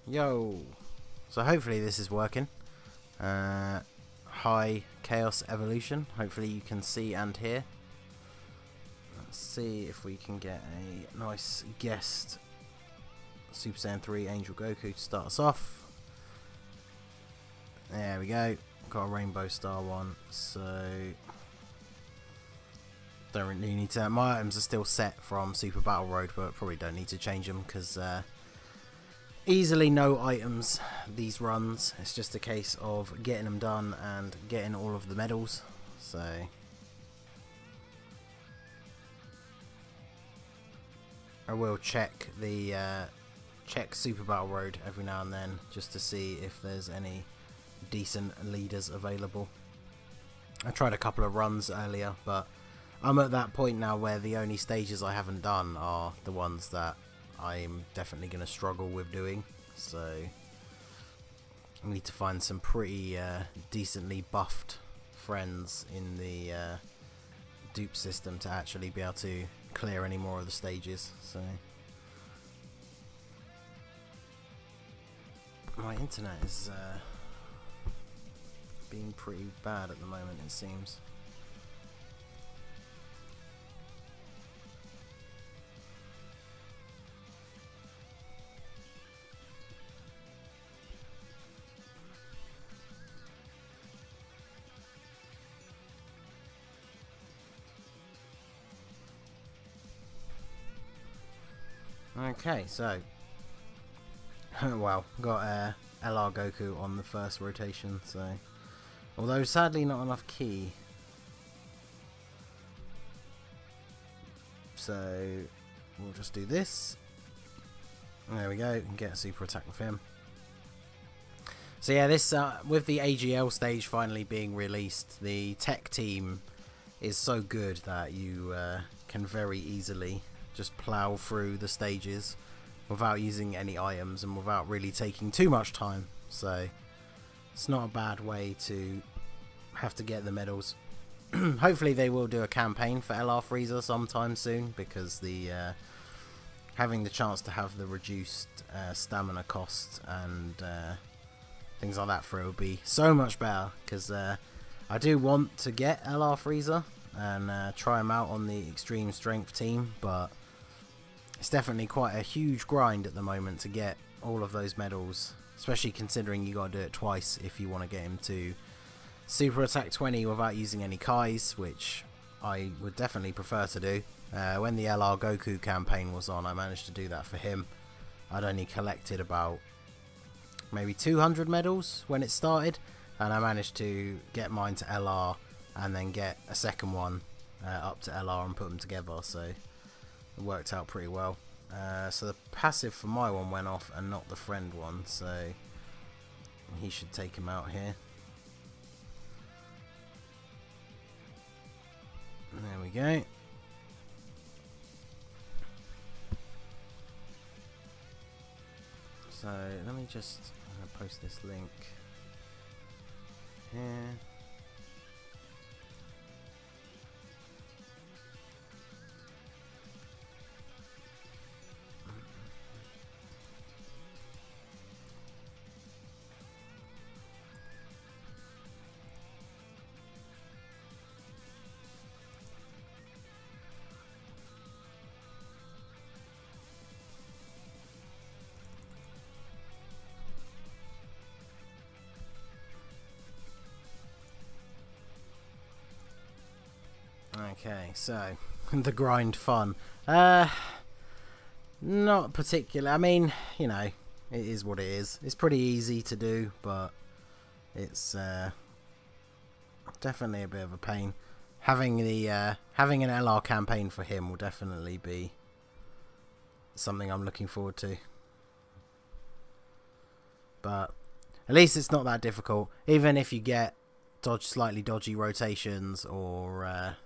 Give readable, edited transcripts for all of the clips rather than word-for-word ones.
Yo! So hopefully this is working. High Chaos Evolution. Hopefully you can see and hear. Let's see if we can get a nice guest Super Saiyan 3 Angel Goku to start us off. There we go. Got a Rainbow Star one, so don't really need to. My items are still set from Super Battle Road, but probably don't need to change them because easily no items these runs. It's just a case of getting them done and getting all of the medals. So I will check the check Super Battle Road every now and then just to see if there's any decent leaders available. I tried a couple of runs earlier, but I'm at that point now where the only stages I haven't done are the ones that I'm definitely going to struggle with doing, so I need to find some pretty decently buffed friends in the dupe system to actually be able to clear any more of the stages. So my internet is being pretty bad at the moment, it seems. Okay, so well, got LR Goku on the first rotation, so although sadly not enough ki, so we'll just do this. There we go, and get a super attack with him. So yeah, this with the AGL stage finally being released, the tech team is so good that you can very easily just plow through the stages without using any items and without really taking too much time. So it's not a bad way to have to get the medals. Hopefully they will do a campaign for LR Frieza sometime soon, because the having the chance to have the reduced stamina cost and things like that for it would be so much better, because I do want to get LR Frieza and try him out on the extreme strength team, but it's definitely quite a huge grind at the moment to get all of those medals, especially considering you got to do it twice if you want to get him to Super Attack 20 without using any Kais, which I would definitely prefer to do. When the LR Goku campaign was on, I managed to do that for him. I'd only collected about maybe 200 medals when it started, and I managed to get mine to LR and then get a second one up to LR and put them together, so it worked out pretty well. So the passive for my one went off and not the friend one, so he should take him out here. There we go. So let me just post this link here. Okay, so the grind fun. Not particular. I mean, you know, it is what it is. It's pretty easy to do, but it's definitely a bit of a pain. Having the having an LR campaign for him will definitely be something I'm looking forward to. But at least it's not that difficult. Even if you get slightly dodgy rotations or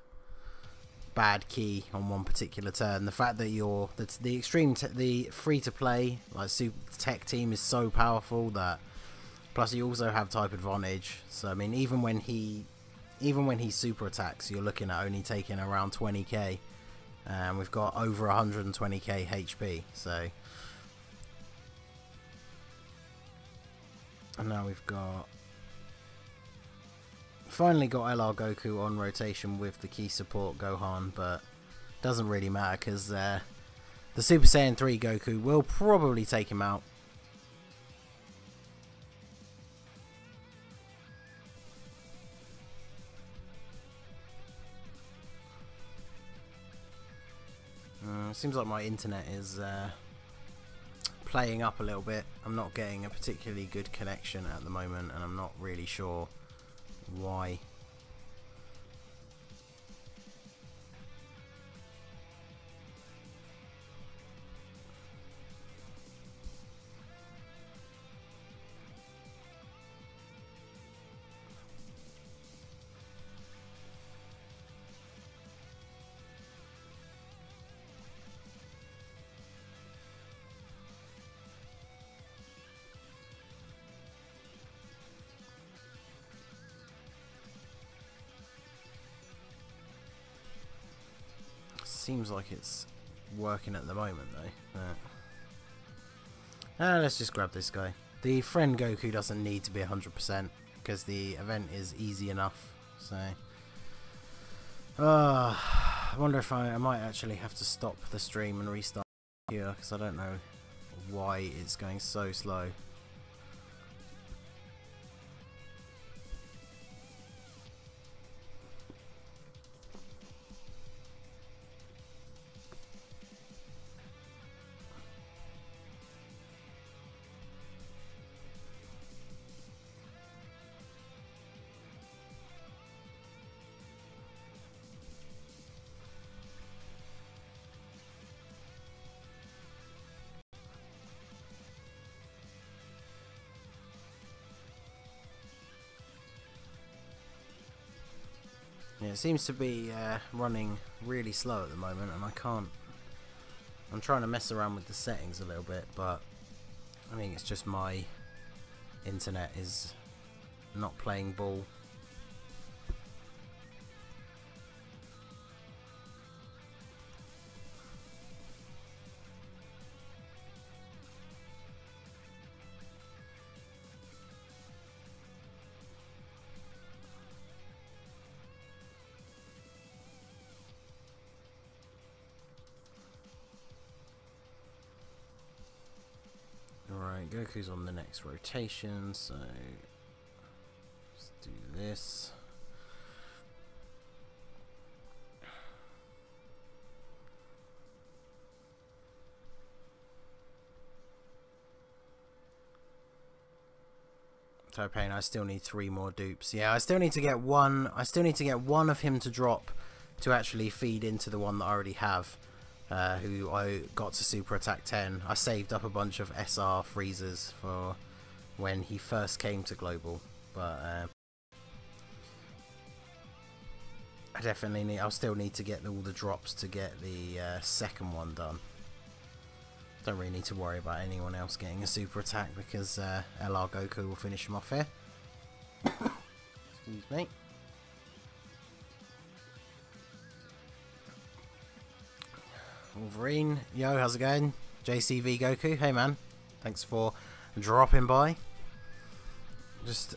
bad ki on one particular turn, the fact that the free to play like super tech team is so powerful that, plus you also have type advantage, so I mean even when he super attacks, you're looking at only taking around 20k, and we've got over 120k HP, so And now we've got... Finally got LR Goku on rotation with the key support Gohan, but doesn't really matter because the Super Saiyan 3 Goku will probably take him out. Seems like my internet is playing up a little bit. I'm not getting a particularly good connection at the moment, and I'm not really sure why. Seems like it's working at the moment though. Let's just grab this guy. The friend Goku doesn't need to be 100% because the event is easy enough. So I wonder if I might actually have to stop the stream and restart here because I don't know why it's going so slow. Yeah, it seems to be running really slow at the moment, and I can't... I'm trying to mess around with the settings a little bit, but I think it's just my internet is not playing ball. Alright, Goku's on the next rotation, so let's do this. So Pain, I still need 3 more dupes. Yeah, I still need to get one. I still need to get one of him to drop to actually feed into the one that I already have. Who I got to Super Attack 10. I saved up a bunch of SR Friezas for when he first came to Global, but I definitely need. I'll still need to get all the drops to get the second one done. Don't really need to worry about anyone else getting a Super Attack because LR Goku will finish him off here. Excuse me. Wolverine, yo, how's it going? JCV Goku, hey man, thanks for dropping by. Just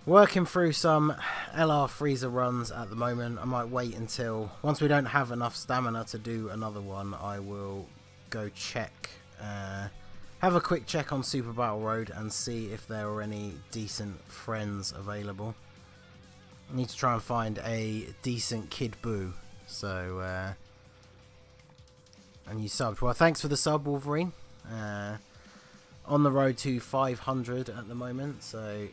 working through some LR Frieza runs at the moment. I might wait until, once we don't have enough stamina to do another one, I will go check, have a quick check on Super Battle Road and see if there are any decent friends available. I need to try and find a decent Kid Buu, so and you subbed. Well, thanks for the sub, Wolverine. On the road to 500 at the moment, so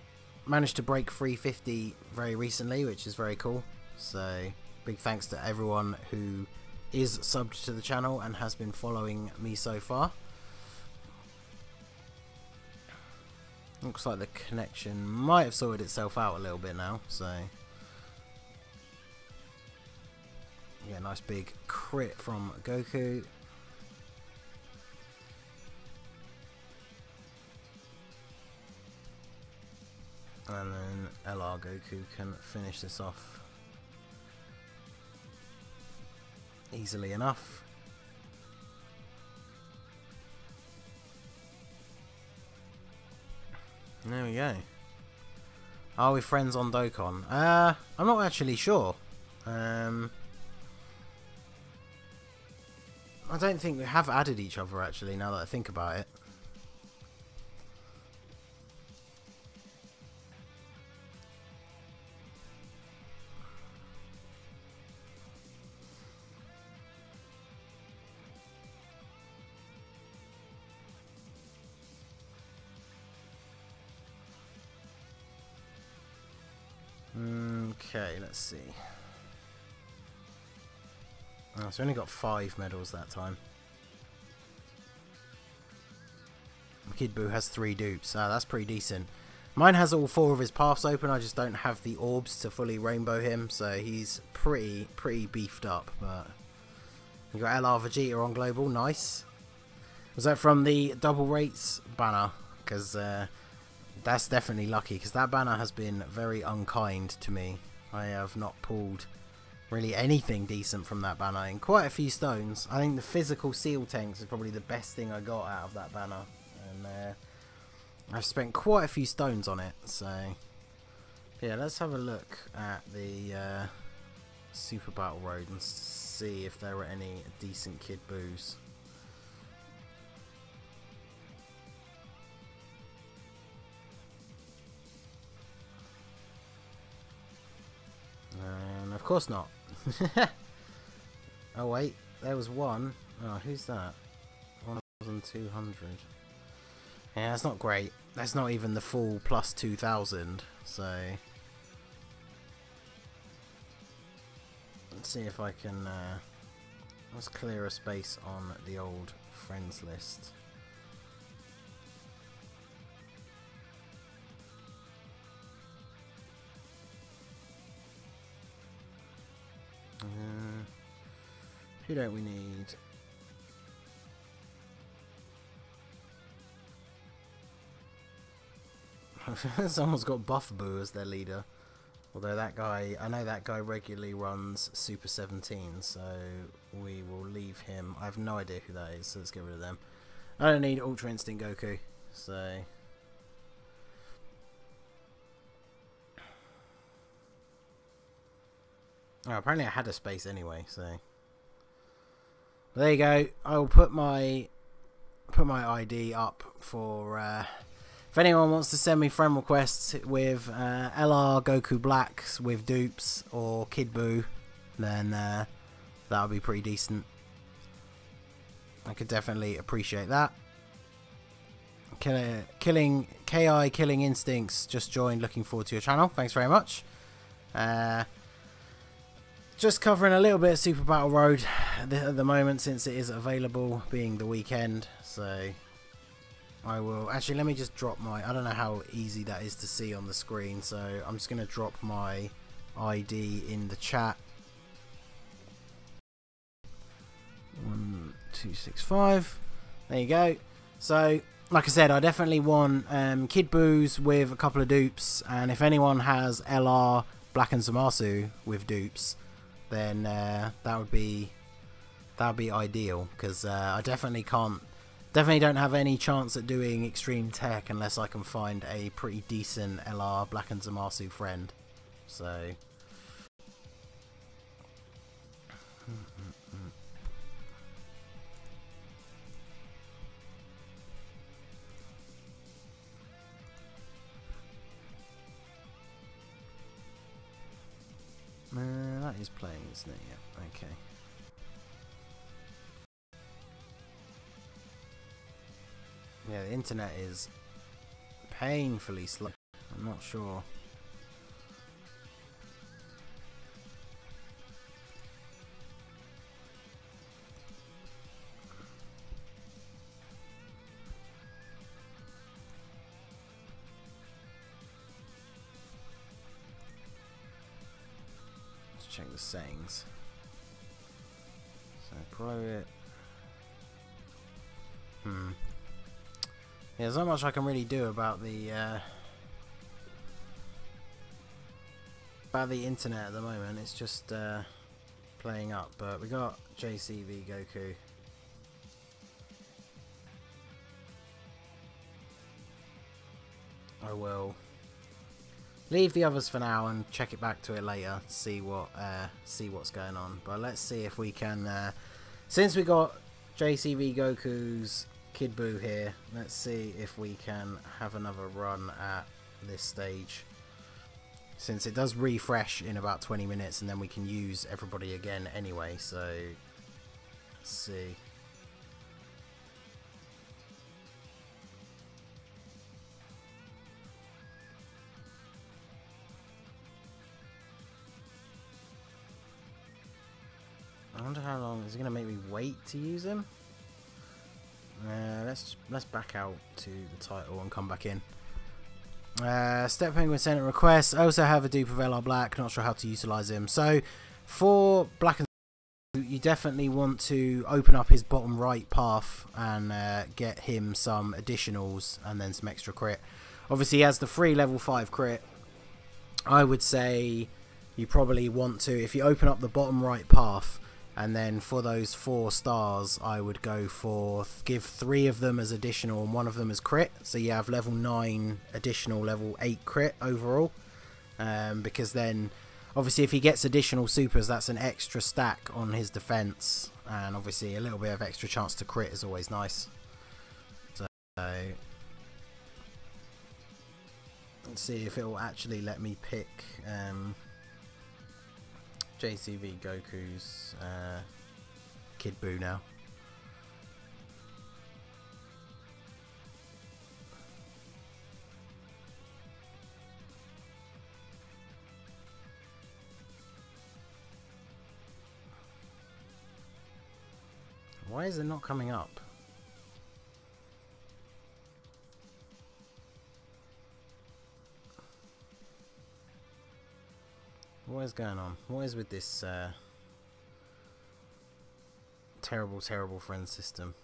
managed to break 350 very recently, which is very cool. So big thanks to everyone who is subbed to the channel and has been following me so far. Looks like the connection might have sorted itself out a little bit now, so yeah, nice big crit from Goku. And then LR Goku can finish this off easily enough. There we go. Are we friends on Dokkan? I'm not actually sure. I don't think we have added each other actually, now that I think about it. Okay, let's see. Oh, so we only got 5 medals that time. Kid Buu has 3 dupes. That's pretty decent. Mine has all 4 of his paths open. I just don't have the orbs to fully rainbow him, so he's pretty beefed up. But we got LR Vegeta on global. Nice. Was that from the double rates banner? Because that's definitely lucky, because that banner has been very unkind to me. I have not pulled really anything decent from that banner in quite a few stones. I think the physical seal tanks is probably the best thing I got out of that banner, and I've spent quite a few stones on it. So yeah, let's have a look at the Super Battle Road and see if there were any decent Kid Buus. And of course not. Oh wait, there was one. Oh, who's that? 1,200. Yeah, that's not great. That's not even the full plus 2,000. So let's see if I can. Let's clear a space on the old friends list. Who don't we need? Someone's got Buff Boo as their leader. Although that guy, I know that guy regularly runs Super 17, so we will leave him. I have no idea who that is, so let's get rid of them. I don't need Ultra Instinct Goku, so. Oh, apparently I had a space anyway, so. But there you go. I will put my ID up for if anyone wants to send me friend requests with LR Goku Blacks with dupes or Kid Buu, then that would be pretty decent. I could definitely appreciate that. Killing Instincts just joined. Looking forward to your channel. Thanks very much. Just covering a little bit of Super Battle Road at the moment, since it is available, being the weekend. So I will actually, let me just drop my, I don't know how easy that is to see on the screen, so I'm just going to drop my ID in the chat. 1265. There you go. So like I said, I definitely want Kid Buus with a couple of dupes, and if anyone has LR Black and Zamasu with dupes, then that would be ideal, because I definitely don't have any chance at doing Extreme Tech unless I can find a pretty decent LR Black and Zamasu friend. So that is playing, isn't it? Yeah, okay. Yeah, the internet is painfully slow. I'm not sure. Let's check the settings. So private. Yeah, there's not much I can really do about the internet at the moment. It's just playing up. But we got JCV Goku. I will leave the others for now and check it back to it later. See what's going on. But let's see if we can. Since we got JCV Goku's Kid Buu here, let's see if we can have another run at this stage. Since it does refresh in about 20 minutes, and then we can use everybody again anyway. So let's see. I wonder how long is it going to make me wait to use him. Let's back out to the title and come back in. Step Penguin sent a request. I also have a dupe of LR Black. Not sure how to utilize him. So for Black and you definitely want to open up his bottom right path and get him some additionals and then some extra crit. Obviously he has the free level 5 crit. I would say you probably want to, if you open up the bottom right path, and then for those 4 stars, I would go for give 3 of them as additional and 1 of them as crit. So you have level 9 additional, level 8 crit overall. Because then, obviously, if he gets additional supers, that's an extra stack on his defense, and obviously a little bit of extra chance to crit is always nice. So let's see if it will actually let me pick. JCV Goku's Kid Buu now. Why is it not coming up? What is going on? What is with this terrible friend system?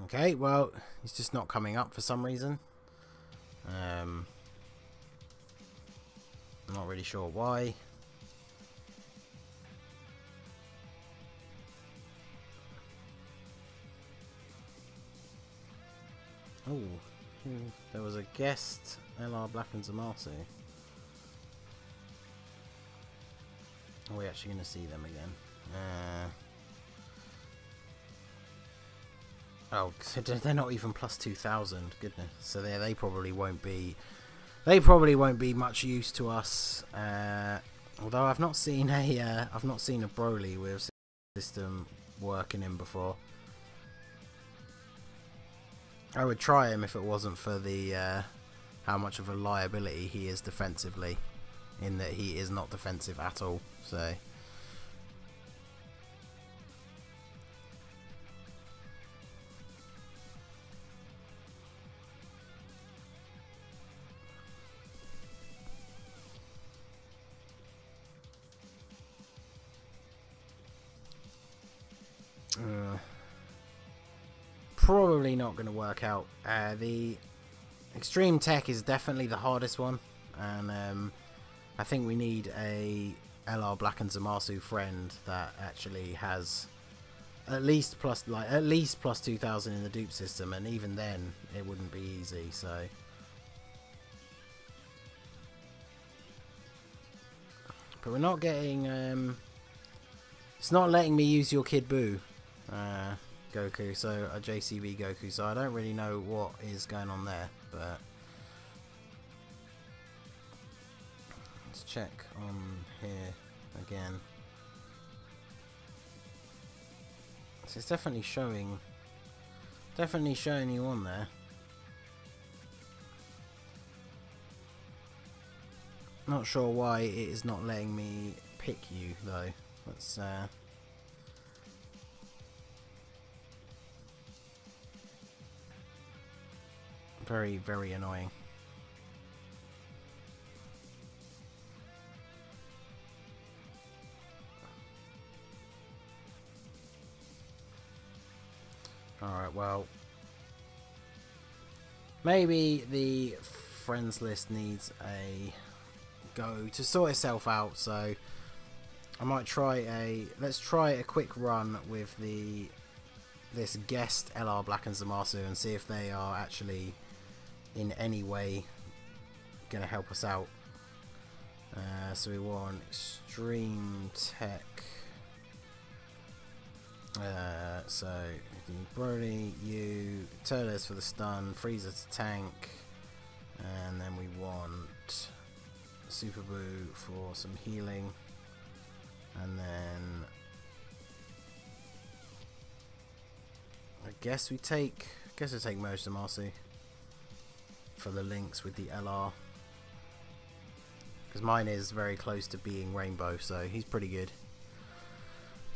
Okay, well, it's just not coming up for some reason. I'm not really sure why. Oh, there was a guest, LR Black and Zamasu. Are we actually going to see them again? Oh, so they're not even plus 2,000. Goodness. So they probably won't be. They probably won't be much use to us. Although I've not seen a Broly with system working in before. I would try him if it wasn't for the how much of a liability he is defensively, in that he is not defensive at all. So probably not going to work out. The Extreme Tech is definitely the hardest one, and I think we need a LR Black and Zamasu friend that actually has at least plus 2,000 in the dupe system, and even then it wouldn't be easy. So but we're not getting it's not letting me use your Kid Buu Goku, so a JCV Goku, so I don't really know what is going on there, but let's check on here again. So it's definitely showing you on there. Not sure why it is not letting me pick you though. Let's very annoying. Alright, well, maybe the friends list needs a go to sort itself out, so I might try let's try a quick run with this guest LR Black and Zamasu and see if they are actually in any way going to help us out. So we want Extreme Tech. So Broly, you, Turles for the stun, Frieza to tank, and then we want Super Boo for some healing, and then I guess we take Moj Zamasu for the links with the LR, because mine is very close to being Rainbow, so he's pretty good.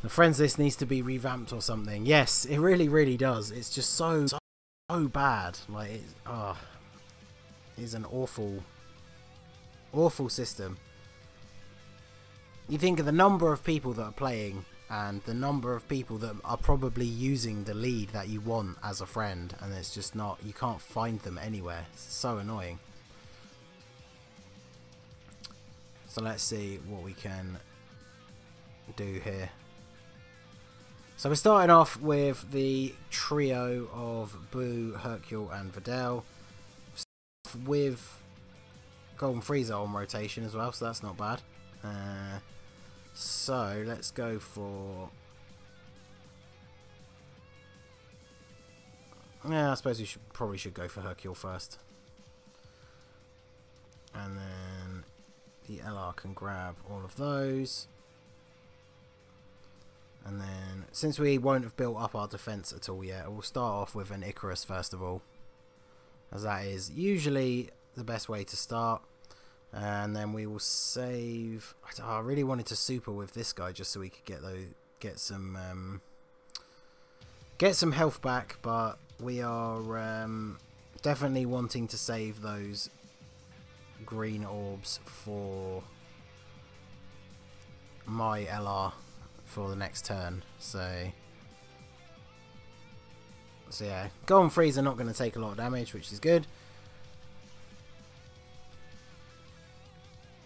The friends list needs to be revamped or something. Yes, it really does. It's just so bad. Like it's an awful system. You think of the number of people that are playing and the number of people that are probably using the lead that you want as a friend, and it's just not, you can't find them anywhere. It's so annoying. So let's see what we can do here. So we're starting off with the trio of Boo, Hercule and Videl. With Golden Frieza on rotation as well, so that's not bad. So let's go for... Yeah, I suppose we probably should go for Hercule first. And then the LR can grab all of those. And then, since we won't have built up our defense at all yet, we'll start off with an Icarus first of all, as that is usually the best way to start. And then we will save... I really wanted to super with this guy just so we could get some health back, but we are definitely wanting to save those green orbs for my LR for the next turn. So yeah, Golden Frieza not going to take a lot of damage, which is good.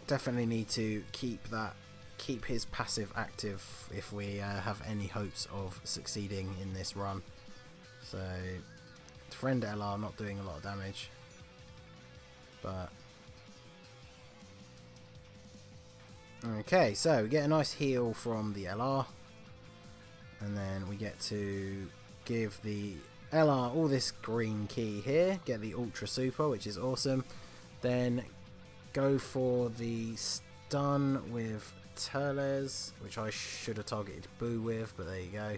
Definitely need to keep his passive active if we have any hopes of succeeding in this run. So friend LR not doing a lot of damage, but okay, so we get a nice heal from the LR, and then we get to give the LR all this green key here, get the Ultra Super, which is awesome. Then go for the stun with Turles, which I should have targeted Boo with, but there you go.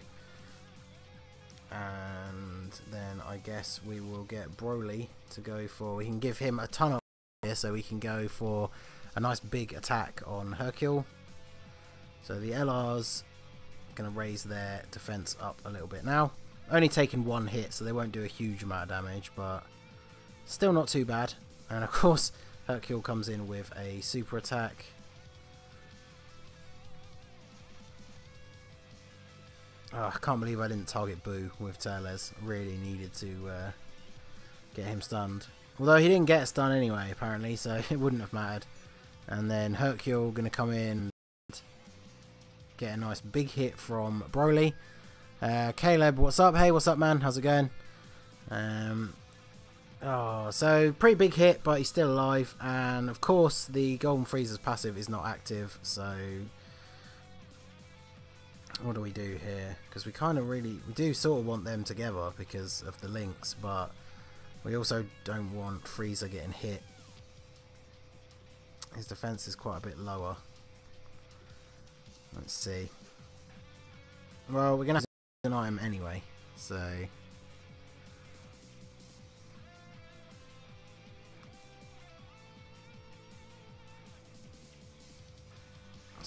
And then I guess we will get Broly to go for, we can give him a ton of here, so we can go for a nice big attack on Hercule. So the LR's going to raise their defense up a little bit now. Only taken one hit, so they won't do a huge amount of damage, but still not too bad. And of course Hercule comes in with a super attack. Oh, I can't believe I didn't target Boo with Turles. Really needed to get him stunned. Although he didn't get stunned anyway, apparently, so it wouldn't have mattered. And then Hercule going to come in and get a nice big hit from Broly. Caleb, what's up? Hey, what's up, man? How's it going? Oh, so pretty big hit, but he's still alive. And of course, the Golden Frieza's passive is not active. So what do we do here? Because we kind of we do sort of want them together because of the links, but we also don't want Frieza getting hit. His defense is quite a bit lower. Let's see. Well, we're gonna have to deny him anyway, so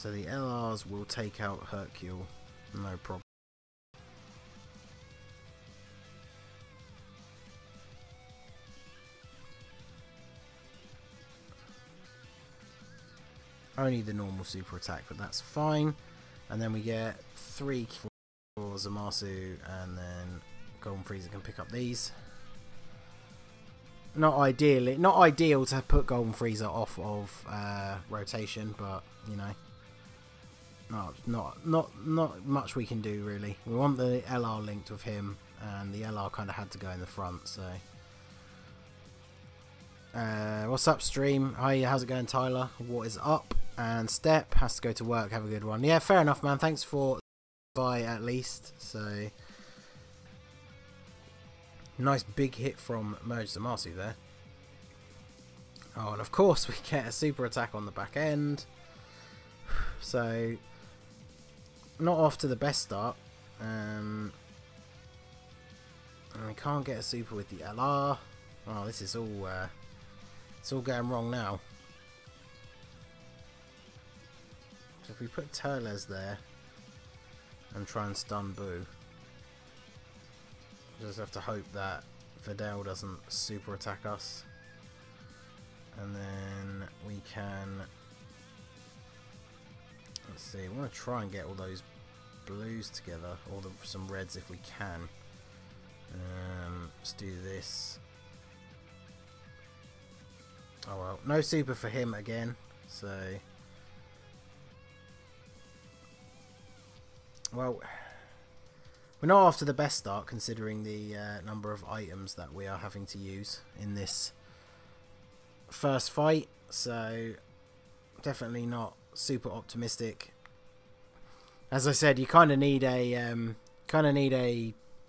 the LRs will take out Hercule, no problem. Only the normal super attack, but that's fine. And then we get 3 for Zamasu, and then Golden Frieza can pick up these. Not ideal to put Golden Frieza off of rotation, but you know, not much we can do really. We want the LR linked with him, and the LR kind of had to go in the front. So, what's up, stream? Hi, how's it going, Tyler? What is up? And Step has to go to work. Have a good one. Yeah, fair enough, man. Thanks for by at least. So, nice big hit from Merge Zamasu there. Oh, and of course we get a super attack on the back end. So, not off to the best start. And we can't get a super with the LR. Oh, this is all it's all going wrong now. So if we put Turles there and try and stun Boo, just have to hope that Videl doesn't super attack us. And then we can, let's see, we want to try and get all those blues together, or some reds if we can. Let's do this. Oh well, no super for him again, so well, we're not off to the best start considering the number of items that we are having to use in this first fight, so definitely not super optimistic. As I said, you kind of need a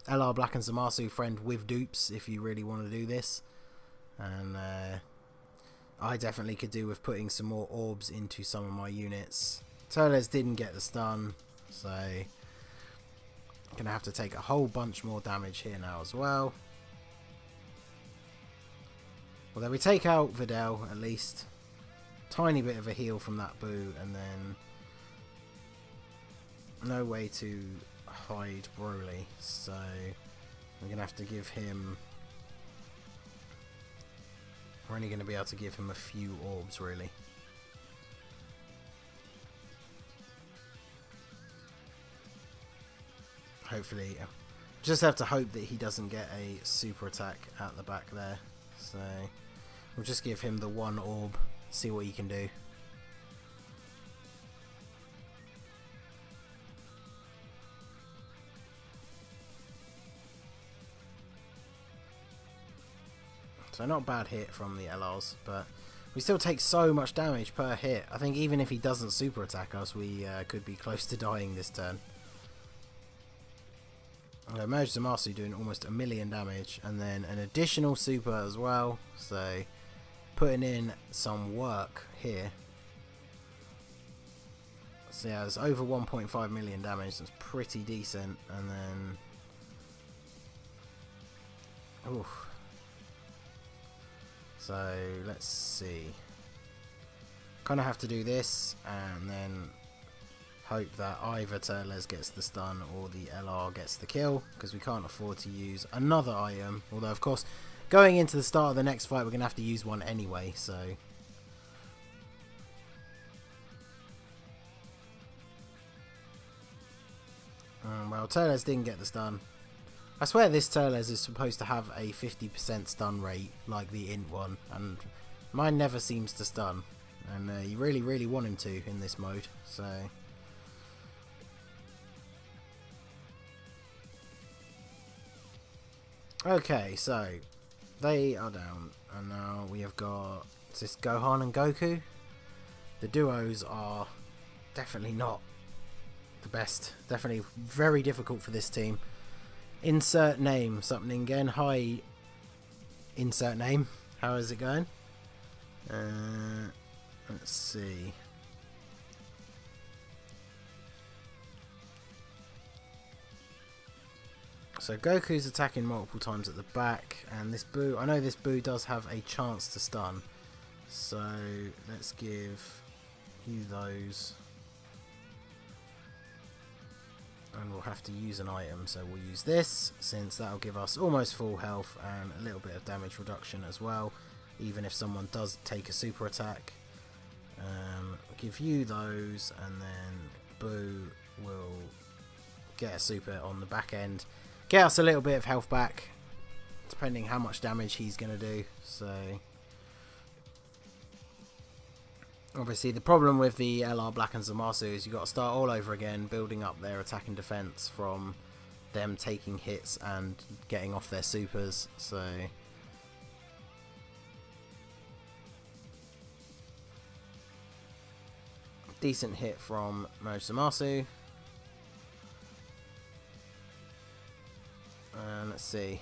LR Black and Zamasu friend with dupes if you really want to do this, and I definitely could do with putting some more orbs into some of my units. Turles didn't get the stun, so I'm gonna have to take a whole bunch more damage here now as well. Although we take out Videl at least, tiny bit of a heal from that Boo, and then no way to hide Broly, so we're gonna have to give him. We're only going to be able to give him a few orbs, really. Hopefully, just have to hope that he doesn't get a super attack at the back there. So, we'll just give him the one orb, see what he can do. So not a bad hit from the LRs, but we still take so much damage per hit. I think even if he doesn't super attack us, we could be close to dying this turn. Merge Zamasu doing almost 1,000,000 damage, and then an additional super as well, so putting in some work here. So yeah, it's over 1.5 million damage, that's pretty decent, and then oof. So let's see. Kind of have to do this and then hope that either Turles gets the stun or the LR gets the kill, because we can't afford to use another item. Although of course, going into the start of the next fight, we're gonna have to use one anyway. So well, Turles didn't get the stun. I swear this Turles is supposed to have a 50% stun rate like the Int one, and mine never seems to stun, and you really want him to in this mode, so okay, so they are down, and now we have got this Gohan and Goku. The duos are definitely not the best, definitely very difficult for this team. Insert name, something again. Hi, insert name. How is it going? Let's see. So Goku's attacking multiple times at the back, and this Boo, I know this Boo does have a chance to stun. So let's give you those. And we'll have to use an item, so we'll use this, since that'll give us almost full health and a little bit of damage reduction as well, even if someone does take a super attack. Give you those, and then Boo will get a super on the back end, get us a little bit of health back, depending how much damage he's going to do. So Obviously, the problem with the LR Black and Zamasu is you've got to start all over again, building up their attack and defense from them taking hits and getting off their supers. So decent hit from Moj Zamasu. And let's see.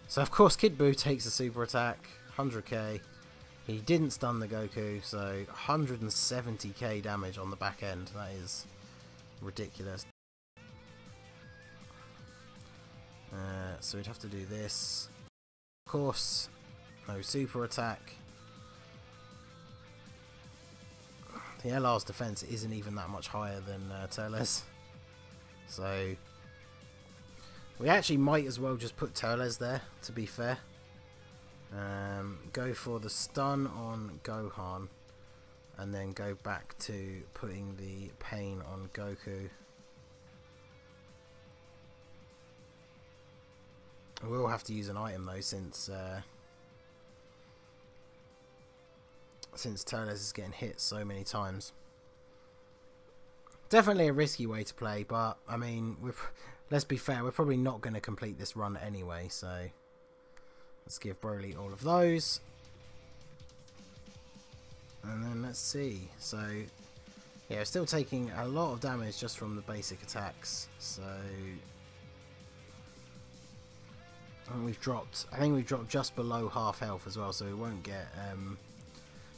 So of course Kid Buu takes a super attack, 100k. He didn't stun the Goku, so 170k damage on the back end. That is ridiculous. So we'd have to do this. Of course, no super attack. The LR's defense isn't even that much higher than Turles. So we actually might as well just put Turles there, to be fair. Go for the stun on Gohan, and then go back to putting the pain on Goku. We'll have to use an item though, since Turles is getting hit so many times. Definitely a risky way to play, but I mean, let's be fair, we're probably not going to complete this run anyway, so let's give Broly all of those. And then let's see. So yeah, we're still taking a lot of damage just from the basic attacks. So I think we've dropped just below half health as well, so we won't get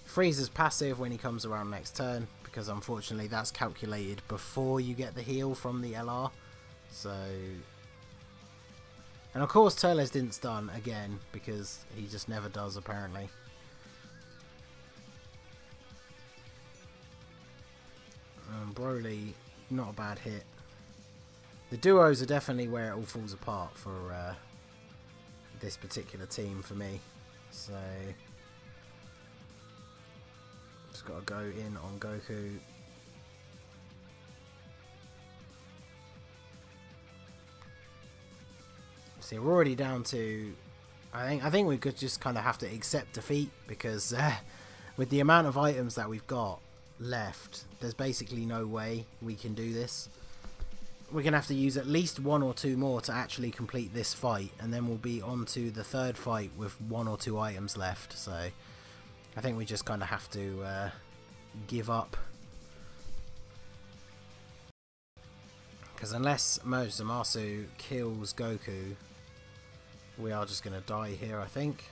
Frieza's passive when he comes around next turn, because unfortunately that's calculated before you get the heal from the LR. So, and of course Turles didn't stun again, because he just never does apparently. Broly, not a bad hit. The duos are definitely where it all falls apart for this particular team for me. So just got to go in on Goku. See, we're already down to, I think we could just kind of have to accept defeat, because with the amount of items that we've got left, there's basically no way we can do this. We're going to have to use at least one or two more to actually complete this fight, and then we'll be on to the third fight with one or two items left. So I think we just kind of have to give up, because unless Moj Zamasu kills Goku, we are just going to die here, I think.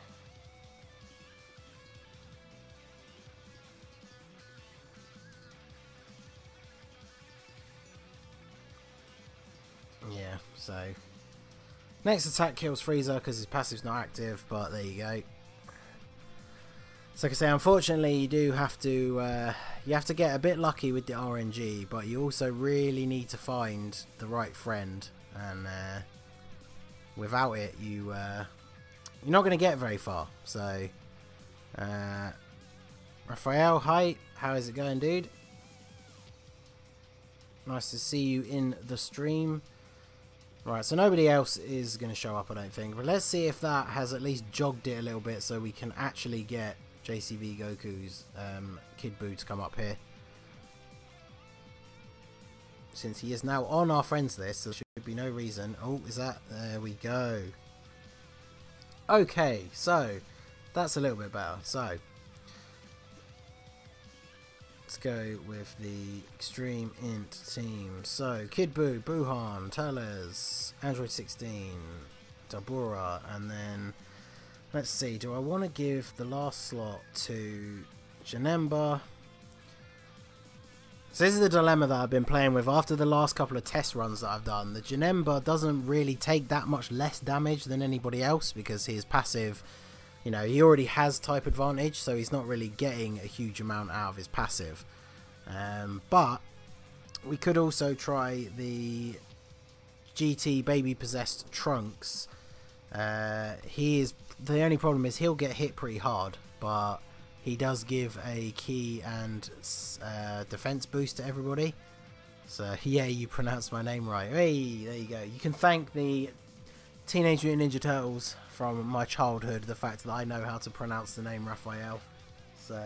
Yeah, so next attack kills Frieza because his passive's not active, but there you go. So like I say, unfortunately you do have to get a bit lucky with the RNG, but you also really need to find the right friend, and without it you're not going to get very far. So Raphael, hi, how is it going, dude? Nice to see you in the stream. Right, so nobody else is going to show up, I don't think. But let's see if that has at least jogged it a little bit, so we can actually get JCV Goku's Kid Buu to come up here. Since he is now on our friends list, there should be no reason. Oh, is that? There we go. Okay, so that's a little bit better. So let's go with the Extreme Int team. So Kid Buu, Buhan, Turles, Android 16, Dabura, and then let's see, do I want to give the last slot to Janemba? So this is the dilemma that I've been playing with after the last couple of test runs that I've done. The Janemba doesn't really take that much less damage than anybody else, because his passive, you know, he already has type advantage, so he's not really getting a huge amount out of his passive. But we could also try the GT baby possessed Trunks. He is, the only problem is he'll get hit pretty hard, but he does give a key and defense boost to everybody. So yeah, you pronounced my name right. Hey, there you go. You can thank the Teenage Mutant Ninja Turtles from my childhood, the fact that I know how to pronounce the name Raphael. So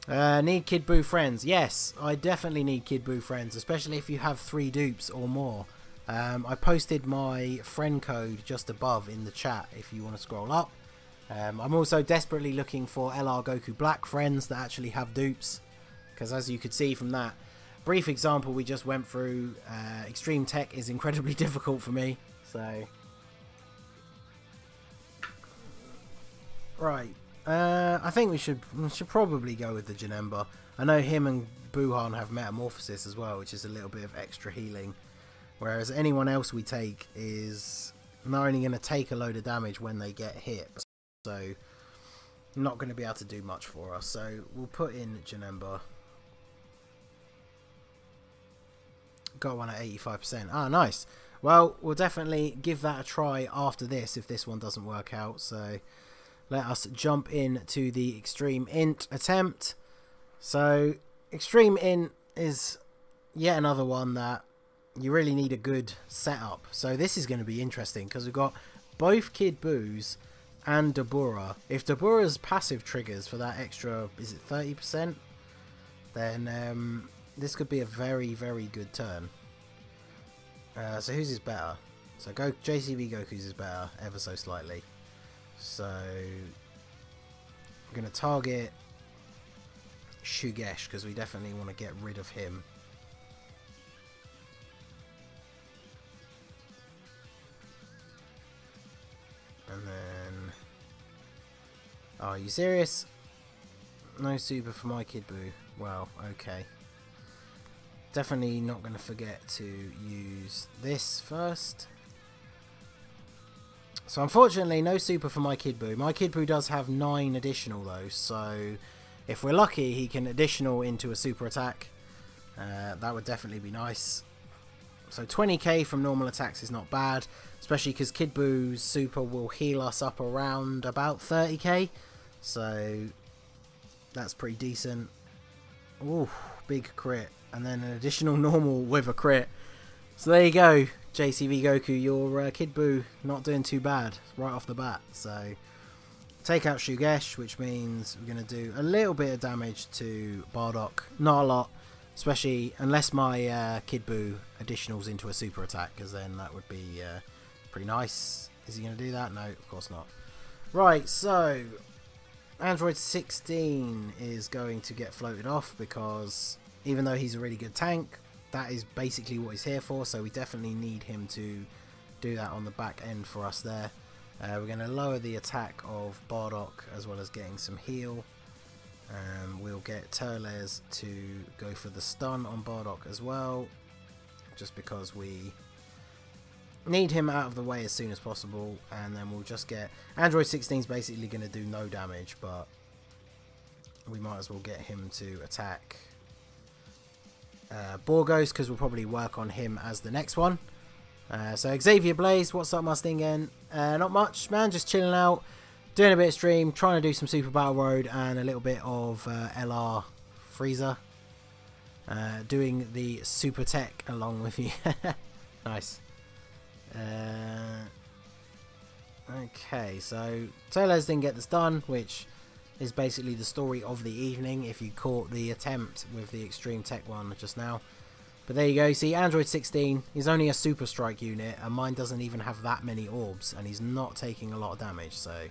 Need Kid Buu friends. Yes, I definitely need Kid Buu friends, especially if you have 3 dupes or more. I posted my friend code just above in the chat if you want to scroll up. I'm also desperately looking for LR Goku Black friends that actually have dupes, because as you could see from that brief example we just went through, Extreme Tech is incredibly difficult for me. So right, I think we should probably go with the Janemba. I know him and Buhan have Metamorphosis as well, which is a little bit of extra healing, whereas anyone else we take is not only going to take a load of damage when they get hit, so not going to be able to do much for us. So we'll put in Janemba. Got one at 85%. Ah, nice. Well, we'll definitely give that a try after this if this one doesn't work out. So let us jump in to the Extreme Int attempt. So Extreme Int is yet another one that you really need a good setup. So this is going to be interesting because we've got both Kid Buus and Dabura. If Dabura's passive triggers for that extra, is it 30%? Then this could be a very, very good turn. So whose is better? So JCV Goku's is better, ever so slightly. So I'm going to target Shugesh because we definitely want to get rid of him. And then... oh, are you serious? No super for my Kid Buu. Well, okay. Definitely not going to forget to use this first. So unfortunately, no super for my Kid Buu. My Kid Buu does have 9 additional though, so if we're lucky, he can additional into a super attack. That would definitely be nice. So 20k from normal attacks is not bad, especially because Kid Buu's super will heal us up around about 30k. So that's pretty decent. Ooh, big crit. And then an additional normal with a crit. So there you go, JCV Goku, your Kid Buu not doing too bad right off the bat. So take out Shugesh, which means we're going to do a little bit of damage to Bardock. Not a lot, especially unless my Kid Buu additionals into a super attack, because then that would be pretty nice. Is he going to do that? No, of course not. Right, so Android 16 is going to get floated off because even though he's a really good tank, that is basically what he's here for, so we definitely need him to do that on the back end for us there. We're going to lower the attack of Bardock as well as getting some heal. We'll get Turles to go for the stun on Bardock as well, just because we need him out of the way as soon as possible, and then we'll just get... Android 16 is basically going to do no damage, but we might as well get him to attack Borgos, because we'll probably work on him as the next one. So Xavier Blaze, what's up, Mustingen? Not much, man, just chilling out, doing a bit of stream, trying to do some Super Battle Road and a little bit of LR Frieza. Doing the Super Tech along with you. Nice. Okay, so Turles didn't get this done, which is basically the story of the evening if you caught the attempt with the Extreme Tech one just now. But there you go, see, Android 16 is only a Super Strike unit, and mine doesn't even have that many orbs, and he's not taking a lot of damage, so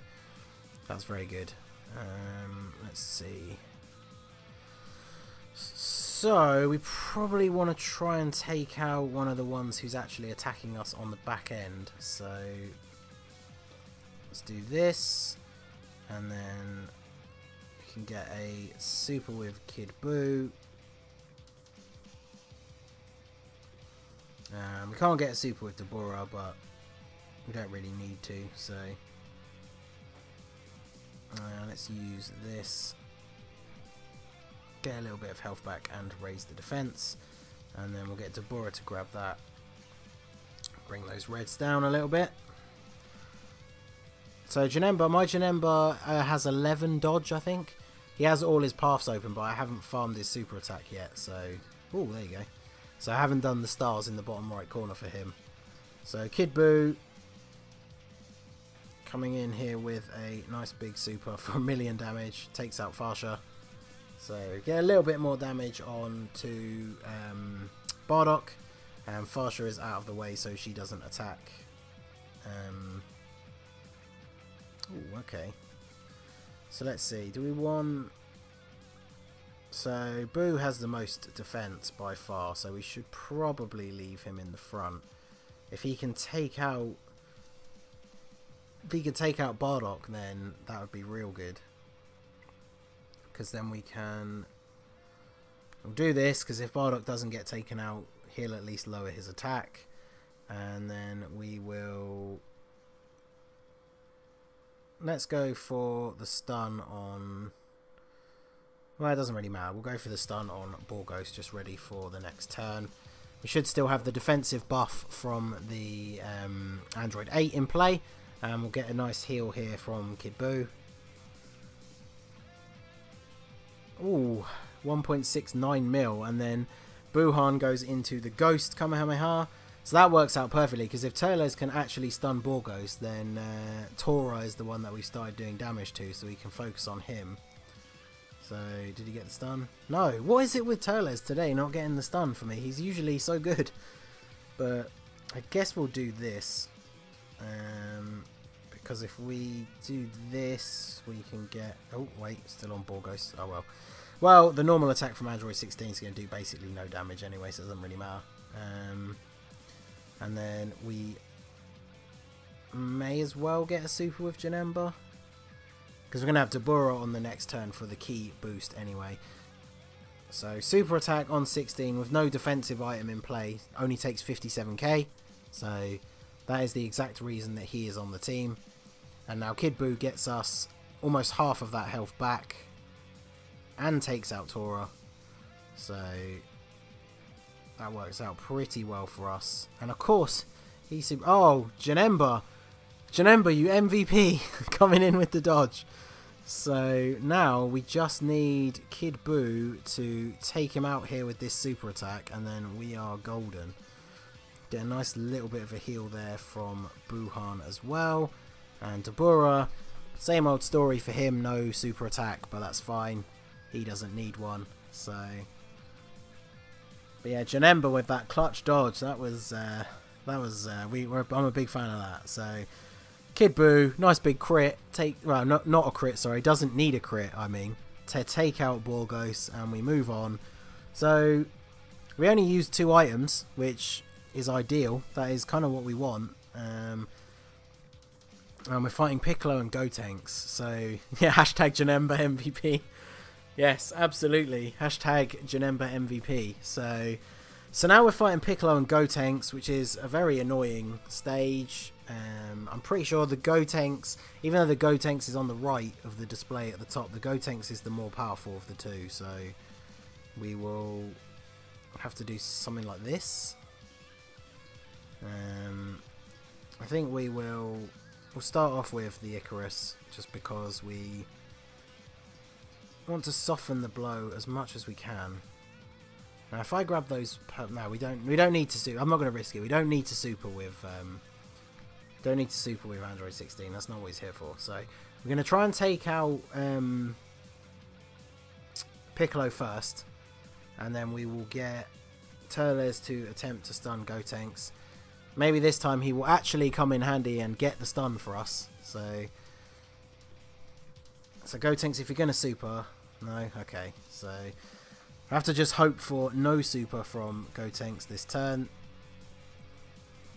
that's very good. Let's see. So we probably want to try and take out one of the ones who's actually attacking us on the back end. So let's do this, and then we can get a super with Kid Buu. We can't get a super with Dabura, but we don't really need to. So let's use this. Get a little bit of health back and raise the defense, and then we'll get Dabura to grab that, bring those reds down a little bit. So Janemba, my Janemba has 11 dodge, I think. He has all his paths open, but I haven't farmed his super attack yet, so... oh, there you go. So I haven't done the stars in the bottom right corner for him. So Kid Buu coming in here with a nice big super for 1,000,000 damage, takes out Farsha. So get a little bit more damage on to Bardock, and Farsha is out of the way so she doesn't attack. Ooh, okay. So let's see, do we want... So Boo has the most defense by far, so we should probably leave him in the front. If he can take out... If he can take out Bardock, then that would be real good. Because then we can... We'll do this, because if Bardock doesn't get taken out, he'll at least lower his attack. And then we will... Let's go for the stun on... Well, it doesn't really matter. We'll go for the stun on Borgos, just ready for the next turn. We should still have the defensive buff from the Android 8 in play. And we'll get a nice heal here from Kid Buu. Ooh, 1.69 mil. And then Buhan goes into the Ghost Kamehameha. So that works out perfectly, because if Turles can actually stun Borgos, then Tora is the one that we started doing damage to, so we can focus on him. So, did he get the stun? No. What is it with Turles today not getting the stun for me? He's usually so good. But I guess we'll do this. Because if we do this, we can get... Oh, wait. Still on Borgos. Oh, well. Well, the normal attack from Android 16 is going to do basically no damage anyway, so it doesn't really matter. And then we may as well get a super with Janemba. Because we're going to have Dabura on the next turn for the key boost anyway. So super attack on 16 with no defensive item in play only takes 57k. So that is the exact reason that he is on the team. And now Kid Buu gets us almost half of that health back. And takes out Tora. So that works out pretty well for us. And of course, he's... Oh, Janemba! Janemba, you MVP! Coming in with the dodge. So now we just need Kid Buu to take him out here with this super attack. And then we are golden. Get a nice little bit of a heal there from Buhan as well. And Dabura, same old story for him. No super attack, but that's fine. He doesn't need one. So... But yeah, Janemba with that clutch dodge, I'm a big fan of that. So, Kid Buu, nice big crit. Well, not a crit, sorry. Doesn't need a crit, I mean. To take out Borgos, and we move on. So, we only used 2 items, which is ideal. That is kind of what we want. And we're fighting Piccolo and Gotenks. So, yeah, hashtag Janemba MVP. Yes, absolutely. Hashtag Janemba MVP. So now we're fighting Piccolo and Gotenks, which is a very annoying stage. I'm pretty sure the Gotenks, even though the Gotenks is on the right of the display at the top, the Gotenks is the more powerful of the two. So we will have to do something like this. I think we'll start off with the Icarus, just because we want to soften the blow as much as we can. Now, if I grab those, no, we don't need to super. I'm not going to risk it. We don't need to super with Android 16. That's not what he's here for. So we're going to try and take out Piccolo first, and then we will get Turles to attempt to stun Gotenks. Maybe this time he will actually come in handy and get the stun for us. So Gotenks, if you're going to super... No? Okay. So I have to just hope for no super from Gotenks this turn.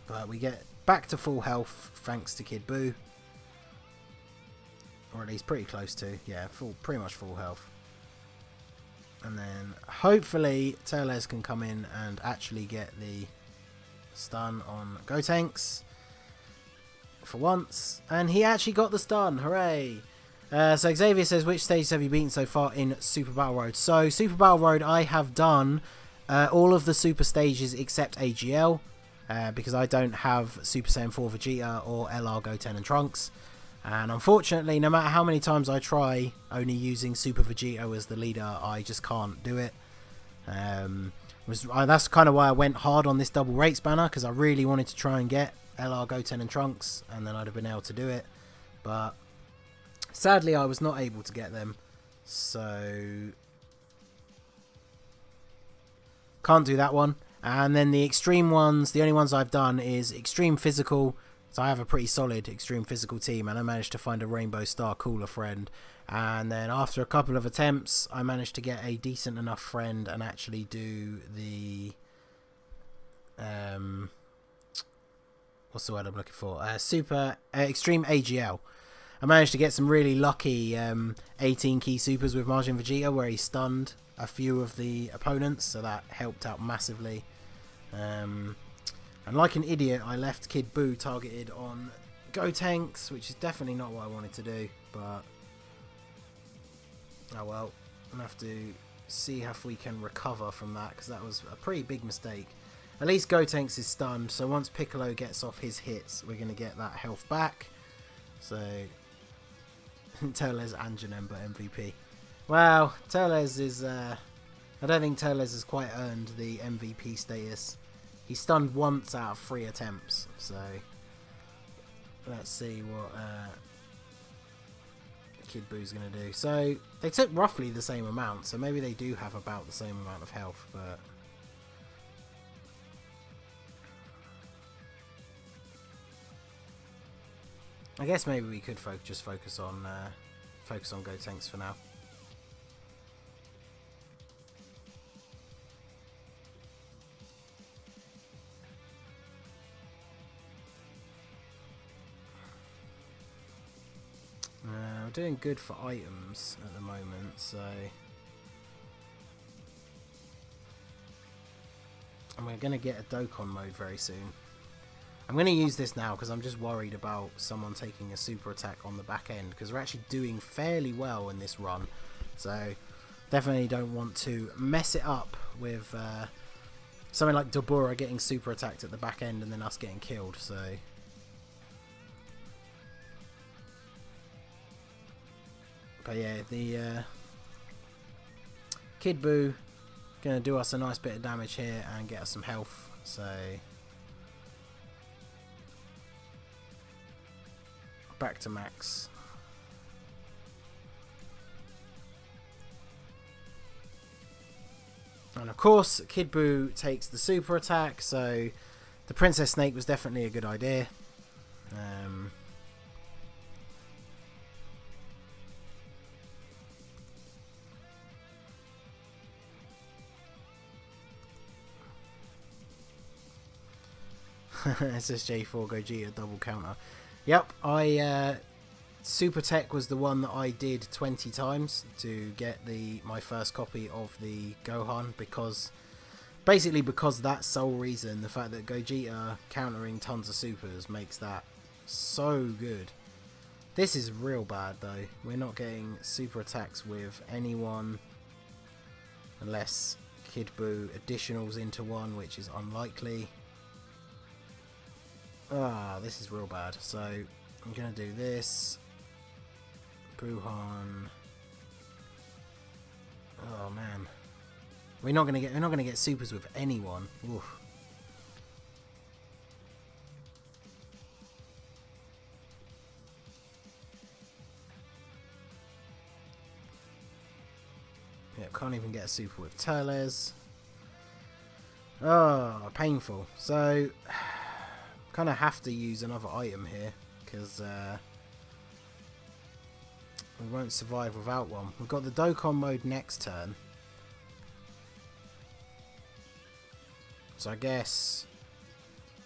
But we get back to full health thanks to Kid Buu. Or at least pretty close to. Yeah, pretty much full health. And then hopefully Turles can come in and actually get the stun on Gotenks. For once. And he actually got the stun. Hooray! So Xavier says, which stages have you beaten so far in Super Battle Road? So Super Battle Road, I have done all of the super stages except AGL, because I don't have Super Saiyan 4 Vegeta or LR Goten and Trunks. And unfortunately, no matter how many times I try only using Super Vegeta as the leader, I just can't do it. That's kind of why I went hard on this double rates banner, because I really wanted to try and get LR Goten and Trunks, and then I'd have been able to do it. But sadly, I was not able to get them. So Can't do that one. And then the extreme ones, the only ones I've done is extreme physical. So I have a pretty solid extreme physical team, and I managed to find a Rainbow Star cooler friend. And then after a couple of attempts, I managed to get a decent enough friend and actually do the what's the word I'm looking for? Super extreme AGL. I managed to get some really lucky 18 key supers with Majin Vegeta, where he stunned a few of the opponents, so that helped out massively. And like an idiot, I left Kid Buu targeted on Gotenks, which is definitely not what I wanted to do, but oh well. I'm going to have to see if we can recover from that, because that was a pretty big mistake. At least Gotenks is stunned, so once Piccolo gets off his hits, we're going to get that health back. So, Teles and Janemba MVP. Well, Teles is, I don't think Teles has quite earned the MVP status. He stunned once out of 3 attempts, so let's see what Kid Buu's going to do. So, they took roughly the same amount, so maybe they do have about the same amount of health, but I guess maybe we could just focus on Gotenks for now. We're doing good for items at the moment, so and we're going to get a Dokkan mode very soon. I'm going to use this now because I'm just worried about someone taking a super attack on the back end, because we're actually doing fairly well in this run, so definitely don't want to mess it up with something like Dabura getting super attacked at the back end and then us getting killed. So but yeah, the Kid Buu gonna do us a nice bit of damage here and get us some health, so back to max. And of course Kid Buu takes the super attack, so the Princess Snake was definitely a good idea. SSJ4 Gogeta double counter. Yep, Super Tech was the one that I did 20 times to get my first copy of the Gohan, because that sole reason, the fact that Gogeta countering tons of supers makes that so good. This is real bad though. We're not getting super attacks with anyone unless Kid Buu additionals into one, which is unlikely. Ah, this is real bad. So I'm gonna do this. Buuhan. Oh man, we're not gonna get supers with anyone. Oof. Yeah, can't even get a super with Teles. Oh, painful. So kind of have to use another item here, because we won't survive without one. We've got the Dokkan mode next turn, so I guess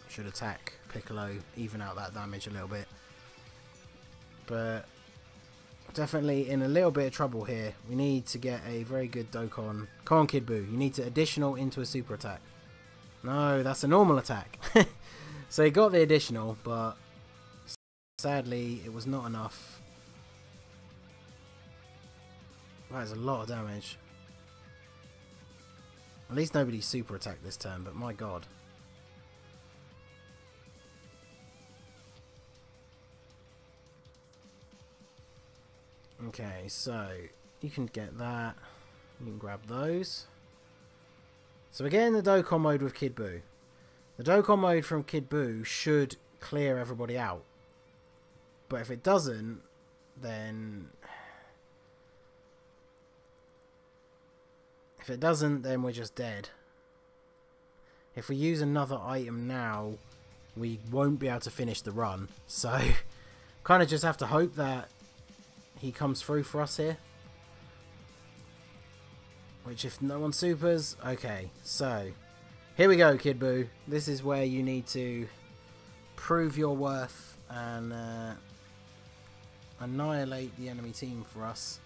I should attack Piccolo, even out that damage a little bit, but definitely in a little bit of trouble here. We need to get a very good Dokkan. Come on Kid Buu, you need to additional into a super attack. No, that's a normal attack. So he got the additional, but sadly it was not enough. That is a lot of damage. At least nobody super attacked this turn, but my god. Okay, so you can get that. You can grab those. So we're getting the Dokkan mode with Kid Buu. The Dokkan mode from Kid Buu should clear everybody out. But if it doesn't, then we're just dead. If we use another item now, we won't be able to finish the run. So, kind of just have to hope that he comes through for us here. Which, if no one supers... Okay, so... Here we go, Kid Buu. This is where you need to prove your worth and annihilate the enemy team for us.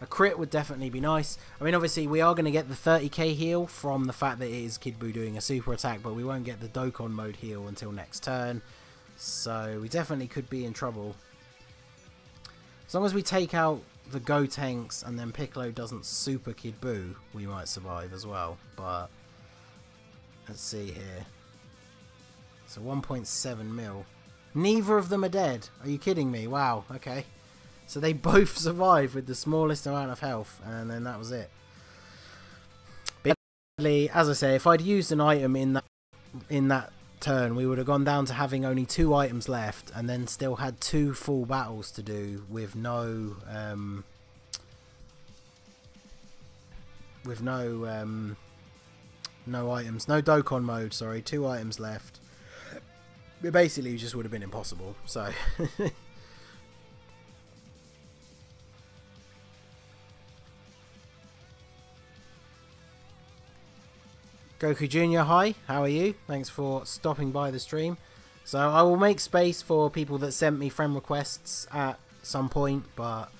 A crit would definitely be nice. I mean, obviously, we are going to get the 30k heal from the fact that it is Kid Buu doing a super attack, but we won't get the Dokkan mode heal until next turn. So, we definitely could be in trouble. As long as we take out the Gotenks and then Piccolo doesn't super Kid Buu, we might survive as well. But, let's see here. So, 1.7 mil. Neither of them are dead. Are you kidding me? Wow, okay. So they both survived with the smallest amount of health, and then that was it. Basically, as I say, if I'd used an item in that turn, we would have gone down to having only 2 items left, and then still had 2 full battles to do with no no items, no Dokkan mode. Sorry, 2 items left. It basically just would have been impossible. So. Goku Jr., hi, how are you? Thanks for stopping by the stream. So I will make space for people that sent me friend requests at some point, but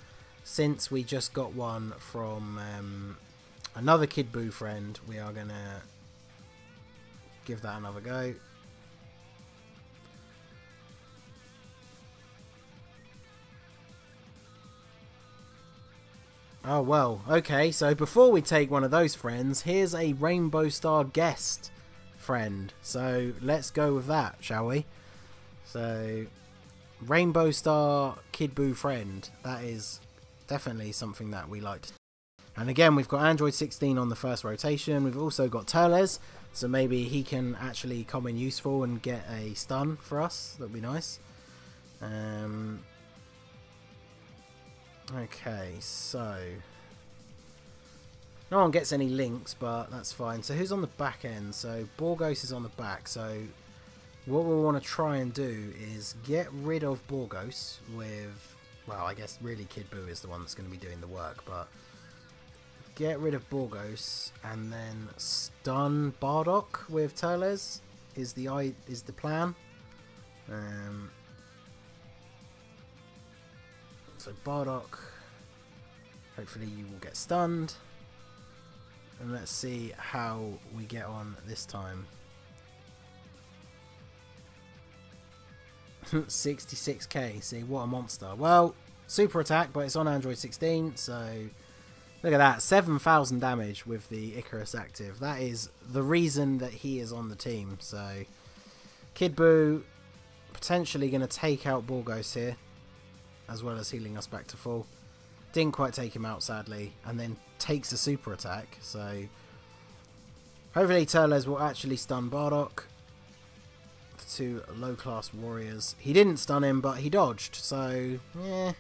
since we just got one from another Kid Buu friend, we are going to give that another go. Oh, well, okay, so before we take one of those friends, here's a Rainbow Star guest friend. So, let's go with that, shall we? So, Rainbow Star Kid Buu friend. That is definitely something that we liked. And again, we've got Android 16 on the first rotation. We've also got Turles, so maybe he can actually come in useful and get a stun for us. That'd be nice. Okay, so no one gets any links, but that's fine. So who's on the back end? So Borgos is on the back. So what we'll want to try and do is get rid of Borgos with, well, I guess really Kid Buu is the one that's going to be doing the work, but get rid of Borgos and then stun Bardock with Turles is the plan. So Bardock, hopefully you will get stunned, and let's see how we get on this time. 66k, see, what a monster. Well, super attack, but it's on Android 16, so look at that, 7,000 damage with the Icarus active. That is the reason that he is on the team. So Kid Buu potentially going to take out Borgos here, as well as healing us back to full. Didn't quite take him out, sadly, and then takes a super attack. So hopefully Turles will actually stun Bardock. The 2 low-class warriors. He didn't stun him, but he dodged. So, yeah,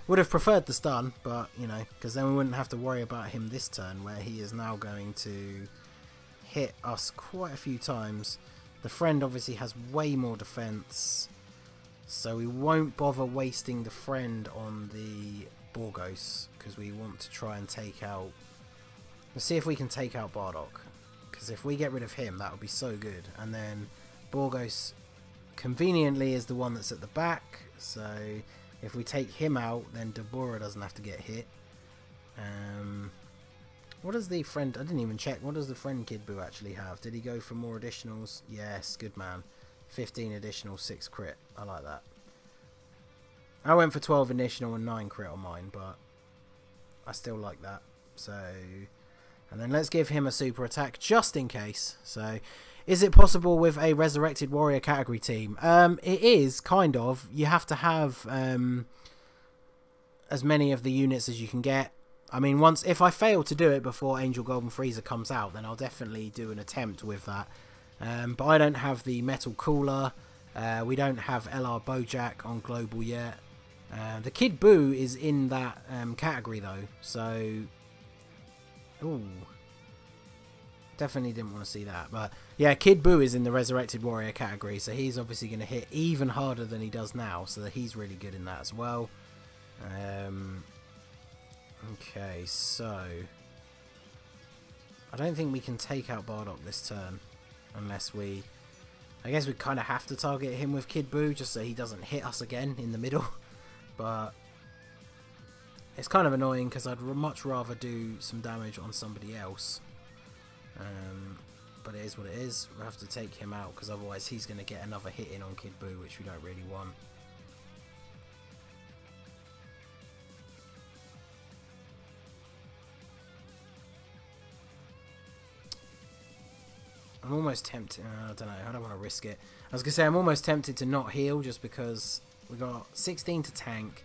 would have preferred the stun, but, you know, because then we wouldn't have to worry about him this turn, where he is now going to hit us quite a few times. The friend obviously has way more defense, so we won't bother wasting the friend on the Borgos, because we want to try and take out... Let's see if we can take out Bardock, because if we get rid of him, that would be so good. And then Borgos conveniently is the one that's at the back, so if we take him out, then Deborah doesn't have to get hit. What does the friend... I didn't even check. What does the friend Kid Buu actually have? Did he go for more additionals? Yes, good man. 15 additional, 6 crit. I like that. I went for 12 additional and 9 crit on mine, but I still like that. So, and then let's give him a super attack just in case. So, is it possible with a Resurrected Warrior category team? It is, kind of. You have to have as many of the units as you can get. I mean, if I fail to do it before Angel Golden Frieza comes out, then I'll definitely do an attempt with that. But I don't have the Metal Cooler. We don't have LR Bojack on Global yet. The Kid Buu is in that category though. So, ooh, Definitely didn't want to see that. But yeah, Kid Buu is in the Resurrected Warrior category, so he's obviously going to hit even harder than he does now, so he's really good in that as well. Okay, so I don't think we can take out Bardock this turn unless we... I guess we kind of have to target him with Kid Buu just so he doesn't hit us again in the middle. But it's kind of annoying because I'd much rather do some damage on somebody else. But it is what it is. We'll have to take him out because otherwise he's going to get another hit in on Kid Buu, which we don't really want. I'm almost tempted. I don't know. I don't want to risk it. I was going to say I'm almost tempted to not heal just because we got 16 to tank.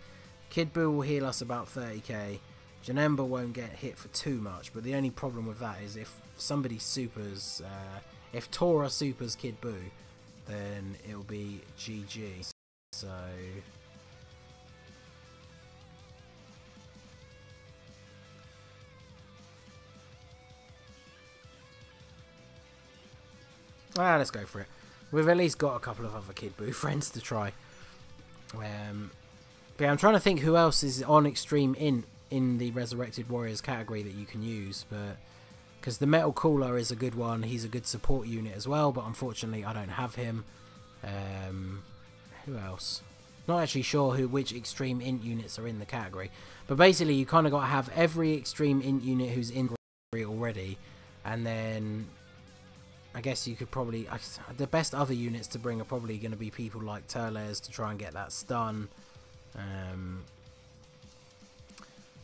Kid Buu will heal us about 30k. Janemba won't get hit for too much, but the only problem with that is if somebody supers, if Tora supers Kid Buu, then it'll be GG. So let's go for it. We've at least got a couple of other Kid Buu friends to try. But yeah, I'm trying to think who else is on Extreme Int in the Resurrected Warriors category that you can use, but because the Metal Cooler is a good one, he's a good support unit as well, but unfortunately I don't have him. Who else? Not actually sure which Extreme Int units are in the category, but basically you kind of got to have every Extreme Int unit who's in the category already, and then I guess you could probably... the best other units to bring are probably going to be people like Turles to try and get that stun.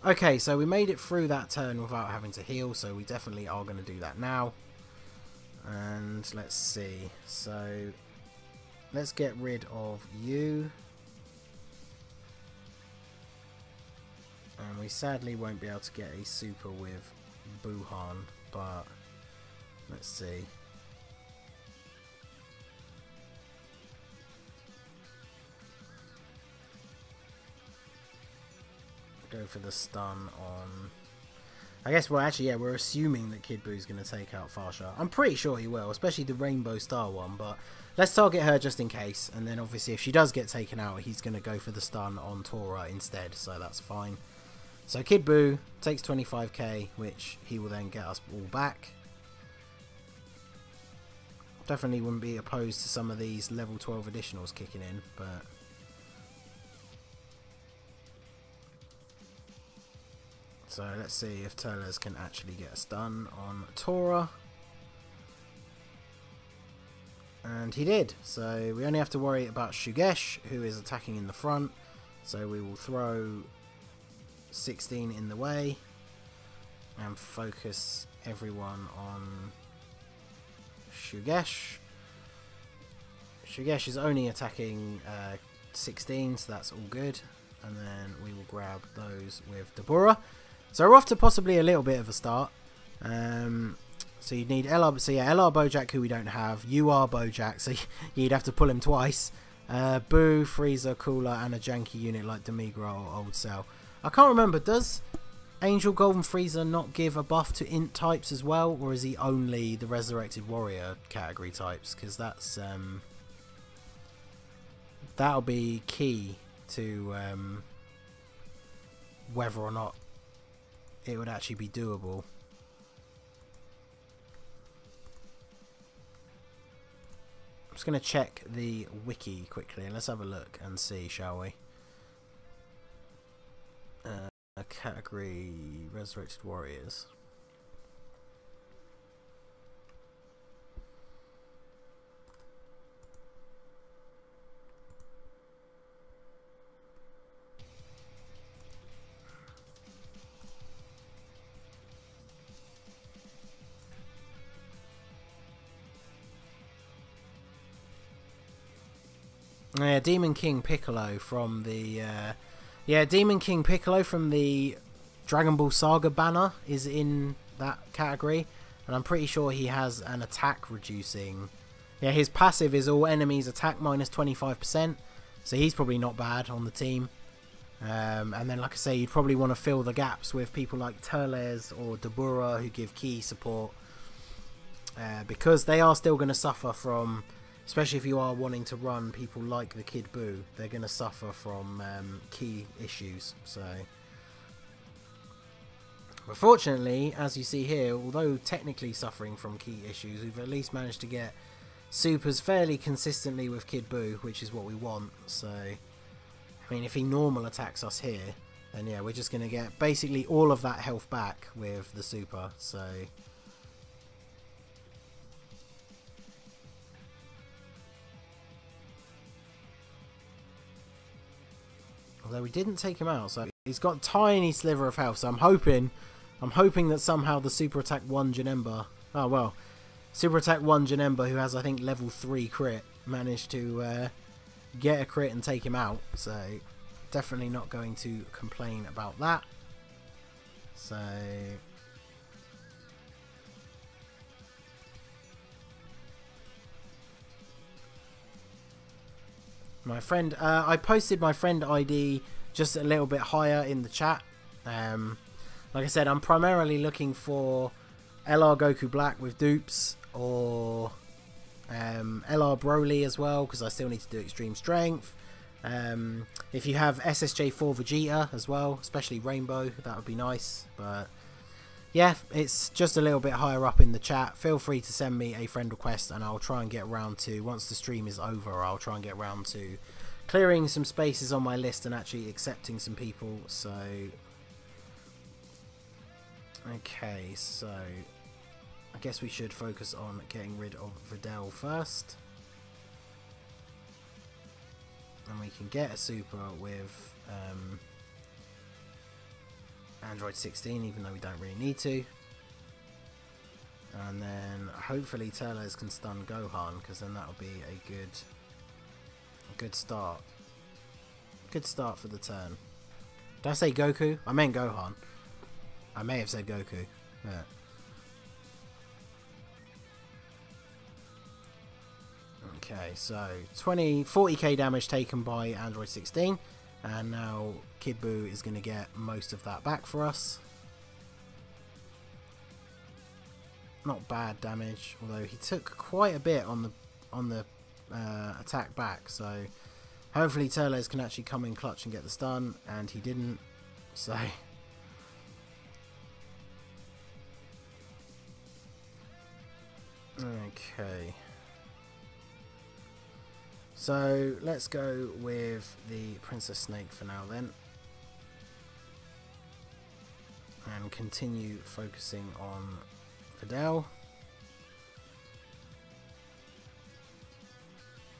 Okay, so we made it through that turn without having to heal, so we definitely are going to do that now. And let's see. So let's get rid of you. And we sadly won't be able to get a super with Buhan, but let's see. Go for the stun on... I guess, well, actually, yeah, we're assuming that Kid Buu's going to take out Farsha. I'm pretty sure he will, especially the Rainbow Star one, but let's target her just in case, and then obviously if she does get taken out, he's going to go for the stun on Tora instead, so that's fine. So Kid Buu takes 25k, which he will then get us all back. Definitely wouldn't be opposed to some of these level 12 additionals kicking in, but... So let's see if Turles can actually get a stun on Tora. And he did. So we only have to worry about Shugesh, who is attacking in the front. So we will throw 16 in the way and focus everyone on Shugesh. Shugesh is only attacking 16, so that's all good. And then we will grab those with Dabura. So we're off to possibly a little bit of a start. So you'd need LR, so yeah, LR Bojack, who we don't have. You are Bojack, so you'd have to pull him twice. Buu, Frieza, Cooler, and a janky unit like Demigra or Old Cell. I can't remember, does Angel Golden Frieza not give a buff to Int types as well? Or is he only the Resurrected Warrior category types? Because that's that'll be key to whether or not it would actually be doable. I'm just going to check the wiki quickly and let's have a look and see, shall we? Category Resurrected Warriors. Yeah, Demon King Piccolo from the Demon King Piccolo from the Dragon Ball Saga banner is in that category, and I'm pretty sure he has an attack reducing. Yeah, his passive is all enemies attack minus 25%, so he's probably not bad on the team. And then, like I say, you'd probably want to fill the gaps with people like Turles or Dabura who give key support. because they are still going to suffer from, especially if you are wanting to run people like the Kid Buu, they're going to suffer from key issues. So, but fortunately, as you see here, although technically suffering from key issues, we've at least managed to get supers fairly consistently with Kid Buu, which is what we want. So, I mean, if he normal attacks us here, then yeah, we're just going to get basically all of that health back with the super. So, although we didn't take him out, so he's got a tiny sliver of health. So I'm hoping that somehow the super attack 1 Janemba, oh well, super attack 1 Janemba, who has I think level 3 crit, managed to get a crit and take him out. So definitely not going to complain about that. So my friend, I posted my friend ID just a little bit higher in the chat. Like I said, I'm primarily looking for LR Goku Black with dupes, or LR Broly as well, because I still need to do extreme strength. If you have SSJ4 Vegeta as well, especially Rainbow, that would be nice. But yeah, it's just a little bit higher up in the chat. Feel free to send me a friend request and I'll try and get around to, once the stream is over, I'll try and get around to clearing some spaces on my list and actually accepting some people. So okay, so I guess we should focus on getting rid of Videl first. And we can get a super with Android 16, even though we don't really need to. And then hopefully Turles can stun Gohan, because then that'll be a good start. Good start for the turn. Did I say Goku? I meant Gohan. I may have said Goku. Yeah. Okay, so 40k damage taken by Android 16, and now Kid Buu is going to get most of that back for us. Not bad damage, although he took quite a bit on the attack back. So hopefully Turles can actually come in clutch and get the stun, and he didn't. So okay. So let's go with the Princess Snake for now then, and continue focusing on Videl.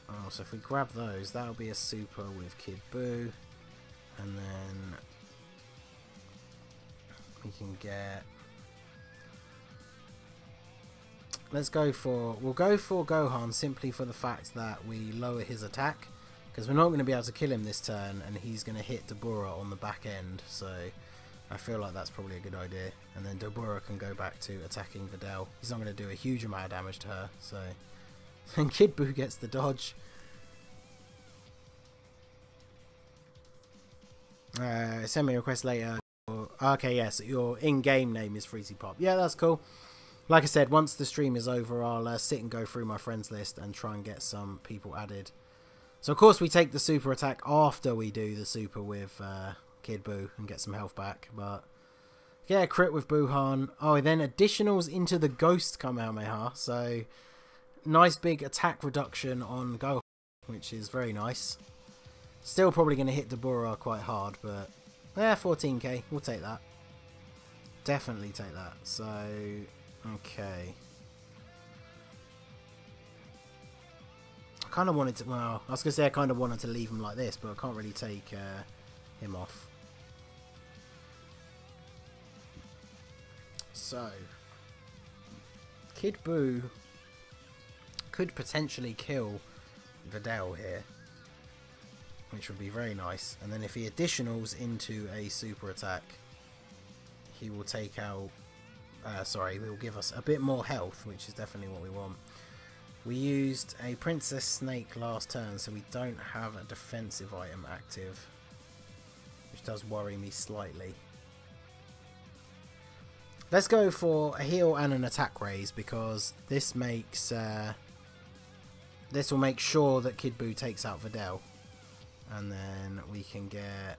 Oh, so if we grab those, that'll be a super with Kid Buu, and then we can get. We'll go for Gohan simply for the fact that we lower his attack, because we're not going to be able to kill him this turn, and he's going to hit Dabura on the back end, so I feel like that's probably a good idea. And then Dabura can go back to attacking Videl. He's not going to do a huge amount of damage to her, so. And Kid Buu gets the dodge. Send me a request later. Okay, yes, your in-game name is Freezy Pop. Yeah, that's cool. Like I said, once the stream is over, I'll sit and go through my friends list and try and get some people added. So, of course, we take the super attack after we do the super with Kid Buu and get some health back. But, yeah, crit with Buuhan. Oh, then additionals into the Ghost Kamehameha. So, nice big attack reduction on Gohan, which is very nice. Still probably going to hit Dabura quite hard, but, yeah, 14k. We'll take that. Definitely take that. So, okay. I kind of wanted to, well, I was going to say I kind of wanted to leave him like this, but I can't really take him off. So, Kid Buu could potentially kill Videl here, which would be very nice. And then if he additionals into a super attack, he will take out, sorry, he will give us a bit more health, which is definitely what we want. We used a Princess Snake last turn, so we don't have a defensive item active, which does worry me slightly. Let's go for a heal and an attack raise, because this makes this will make sure that Kid Buu takes out Videl, and then we can get.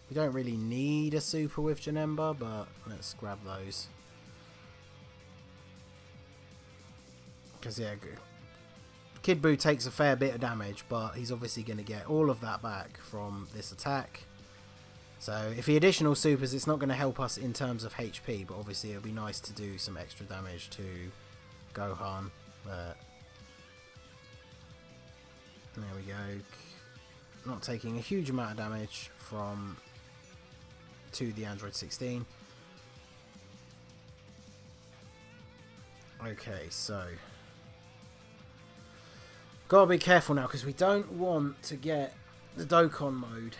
We don't really need a super with Janemba, but let's grab those. Because yeah, Kid Buu takes a fair bit of damage, but he's obviously going to get all of that back from this attack. So if he additional supers, it's not going to help us in terms of HP, but obviously it would be nice to do some extra damage to Gohan. But there we go. Not taking a huge amount of damage from to the Android 16. Okay, so gotta be careful now, because we don't want to get the Dokkan mode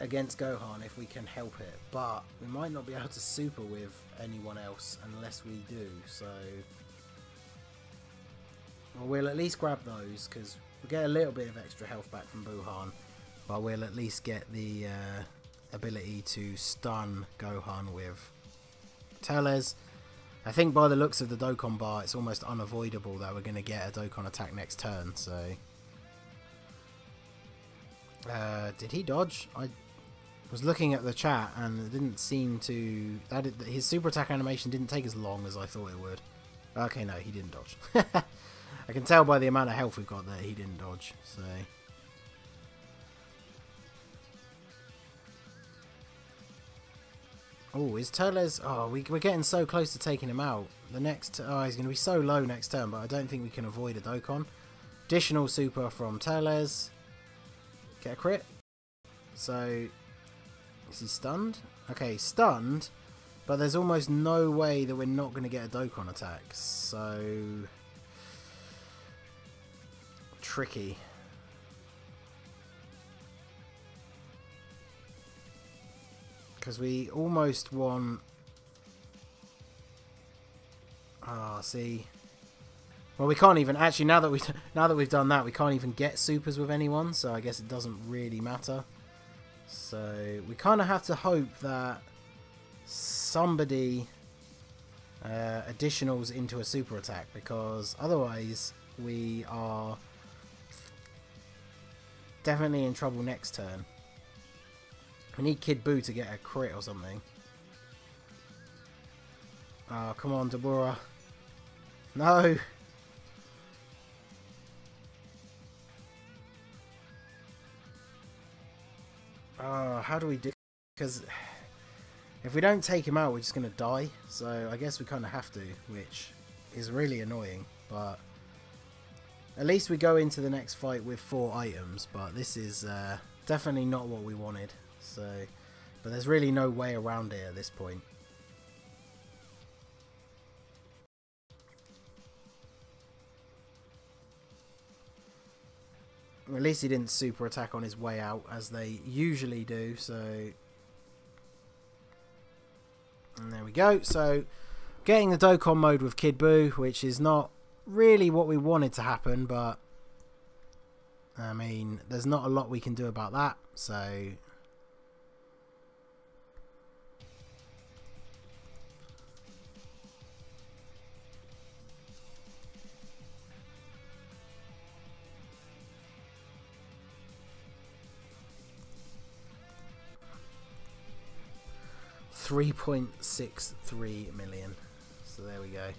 against Gohan if we can help it, but we might not be able to super with anyone else unless we do, so we'll at least grab those, because we'll get a little bit of extra health back from Buhan, but we'll at least get the ability to stun Gohan with Teles. I think by the looks of the Dokkan bar, it's almost unavoidable that we're going to get a Dokkan attack next turn, so did he dodge? I was looking at the chat and it didn't seem to... his super attack animation didn't take as long as I thought it would. Okay, no, he didn't dodge. I can tell by the amount of health we've got that he didn't dodge, so... Oh, is Teles... Oh, we're getting so close to taking him out. The next... Oh, he's going to be so low next turn, but I don't think we can avoid a Dokkan. Additional super from Teles. Get a crit. So... Is he stunned? Okay, stunned, but there's almost no way that we're not going to get a Dokkan attack. So... tricky. Because we almost want... Ah, see... Well, we can't even... Actually, now that we've done that, we can't even get supers with anyone, so I guess it doesn't really matter. So, we kind of have to hope that somebody additionals into a super attack, because otherwise we are definitely in trouble next turn. We need Kid Buu to get a crit or something. Oh, come on, Deborah. No! Oh, how do we do... Because if we don't take him out, we're just going to die. So I guess we kind of have to, which is really annoying. But at least we go into the next fight with 4 items. But this is definitely not what we wanted. So, but there's really no way around it at this point. At least he didn't super attack on his way out, as they usually do, so... And there we go. So, getting the Dokkan mode with Kid Buu, which is not really what we wanted to happen, but... I mean, there's not a lot we can do about that, so... 3.63 million. So there we go.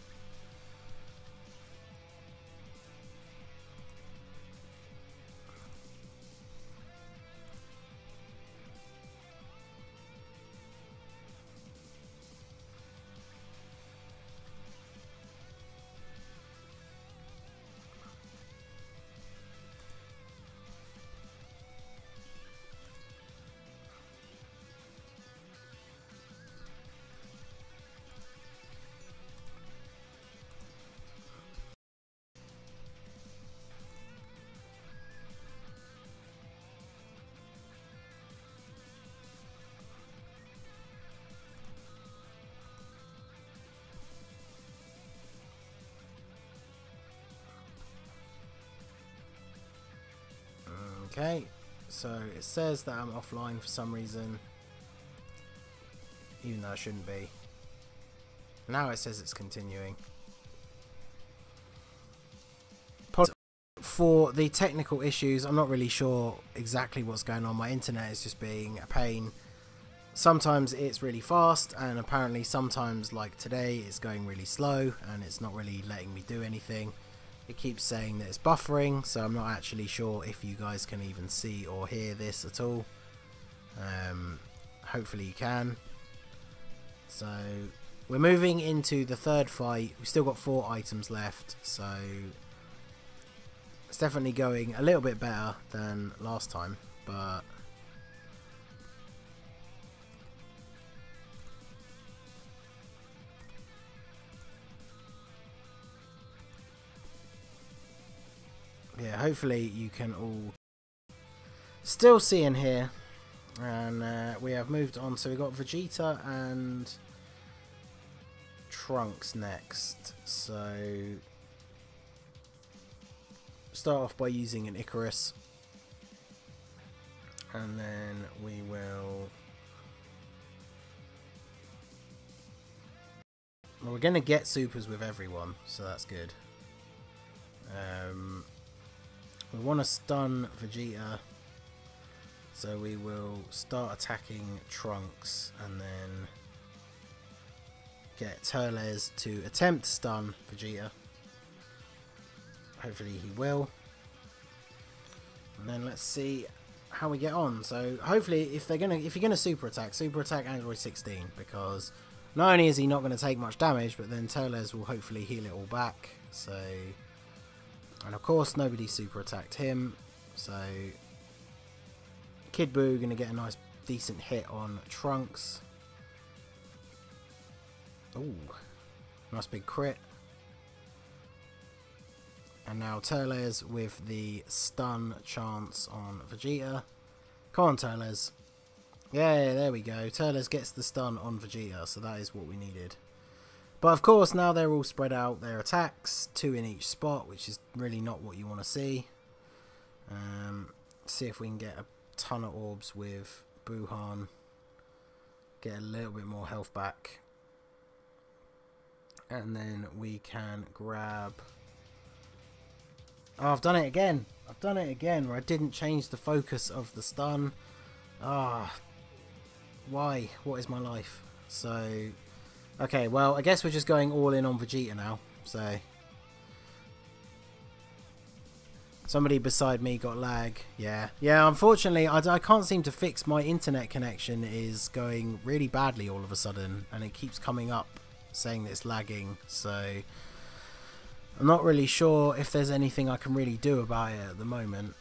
Okay, so it says that I'm offline for some reason. even though it shouldn't be. Now it says it's continuing. For the technical issues, I'm not really sure exactly what's going on. My internet is just being a pain. Sometimes it's really fast, and apparently sometimes, like today, it's going really slow and it's not really letting me do anything. It keeps saying that it's buffering, so I'm not actually sure if you guys can even see or hear this at all. Hopefully you can. So we're moving into the third fight. We've still got 4 items left, so it's definitely going a little bit better than last time, but yeah, hopefully you can all still see and hear. And we have moved on, so we've got Vegeta and Trunks next. So start off by using an Icarus, and then we will, well, we're going to get supers with everyone, so that's good. We want to stun Vegeta, so we will start attacking Trunks and then get Turles to attempt to stun Vegeta. Hopefully he will. And then let's see how we get on. So hopefully if you're gonna super attack Android 16, because not only is he not going to take much damage, but then Turles will hopefully heal it all back. So, and of course nobody super attacked him, so Kid Buu going to get a nice decent hit on Trunks. Ooh, nice big crit. And now Turles with the stun chance on Vegeta. Come on, Turles. Yeah, there we go. Turles gets the stun on Vegeta, so that is what we needed. But of course, now they're all spread out their attacks, 2 in each spot, which is really not what you want to see. See if we can get a ton of orbs with Buhan. Get a little bit more health back. And then we can grab... Oh, I've done it again. I've done it again where I didn't change the focus of the stun. Ah, why? What is my life? So, okay, well, I guess we're just going all in on Vegeta now. So, somebody beside me got lag. Yeah, unfortunately, I can't seem to fix my internet connection. Is going really badly all of a sudden, and it keeps coming up saying that it's lagging. So, I'm not really sure if there's anything I can really do about it at the moment.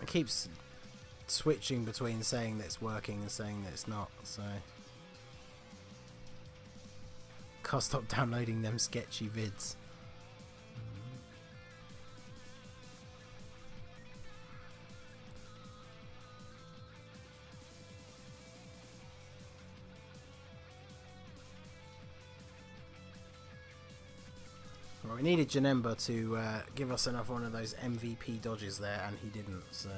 It keeps switching between saying that it's working and saying that it's not, so can't stop downloading them sketchy vids. Well, we needed Janemba to give us another one of those MVP dodges there, and he didn't, so...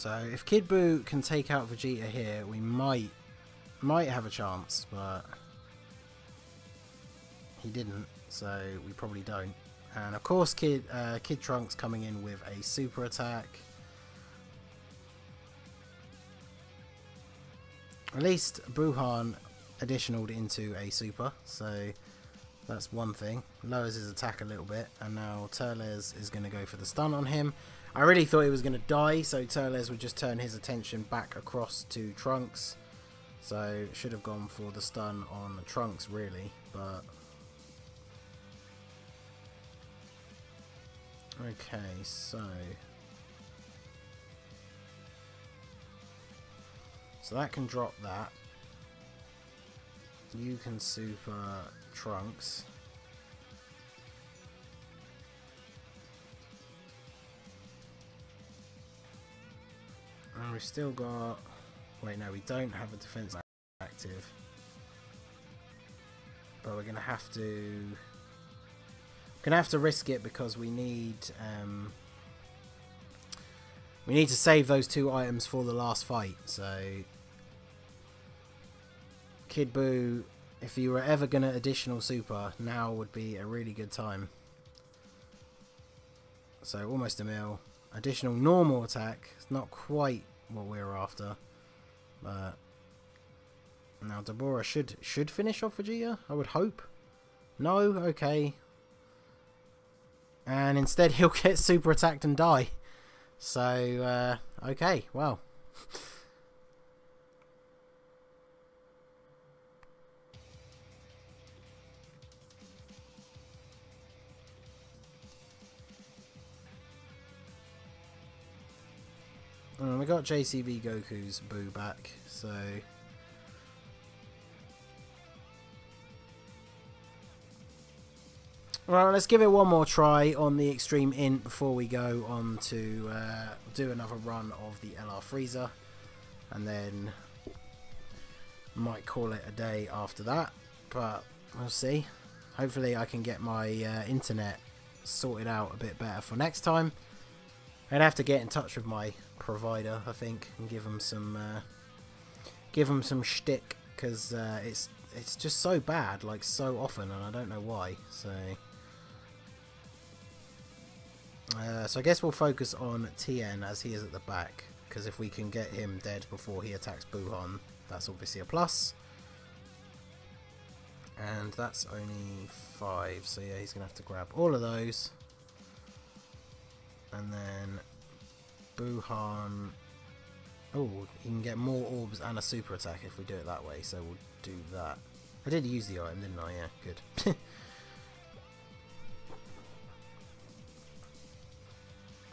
So if Kid Buu can take out Vegeta here, we might have a chance, but he didn't, so we probably don't. And of course Kid Trunks coming in with a super attack. At least Buhan additionaled into a super, so that's one thing. Lowers his attack a little bit, and now Turles is going to go for the stun on him. I really thought he was going to die, so Turles would just turn his attention back across to Trunks. So should have gone for the stun on Trunks really, but okay, so that can drop that. You can super Trunks. And we've still got... Wait, no, we don't have a defense active. But we're gonna have to risk it because we need to save those 2 items for the last fight. So Kid Buu, if you were ever gonna additional super, now would be a really good time. So almost a mil. Additional normal attack. It's not quite what we were after, but now Dabura should finish off Vegeta, I would hope. No, okay. And instead he'll get super attacked and die. So okay, well. We got JCV Goku's Buu back, so right, let's give it one more try on the Extreme Int before we go on to do another run of the LR Frieza, and then might call it a day after that, but we'll see. Hopefully I can get my internet sorted out a bit better for next time. I'd have to get in touch with my provider, I think, and give them some shtick, because it's just so bad, like so often, and I don't know why. So I guess we'll focus on Tien as he is at the back, because if we can get him dead before he attacks Buhan, that's obviously a plus. And that's only 5, so yeah, he's gonna have to grab all of those. And then Buhan, oh, he can get more orbs and a super attack if we do it that way, so we'll do that. I did use the item, didn't I? Yeah, good.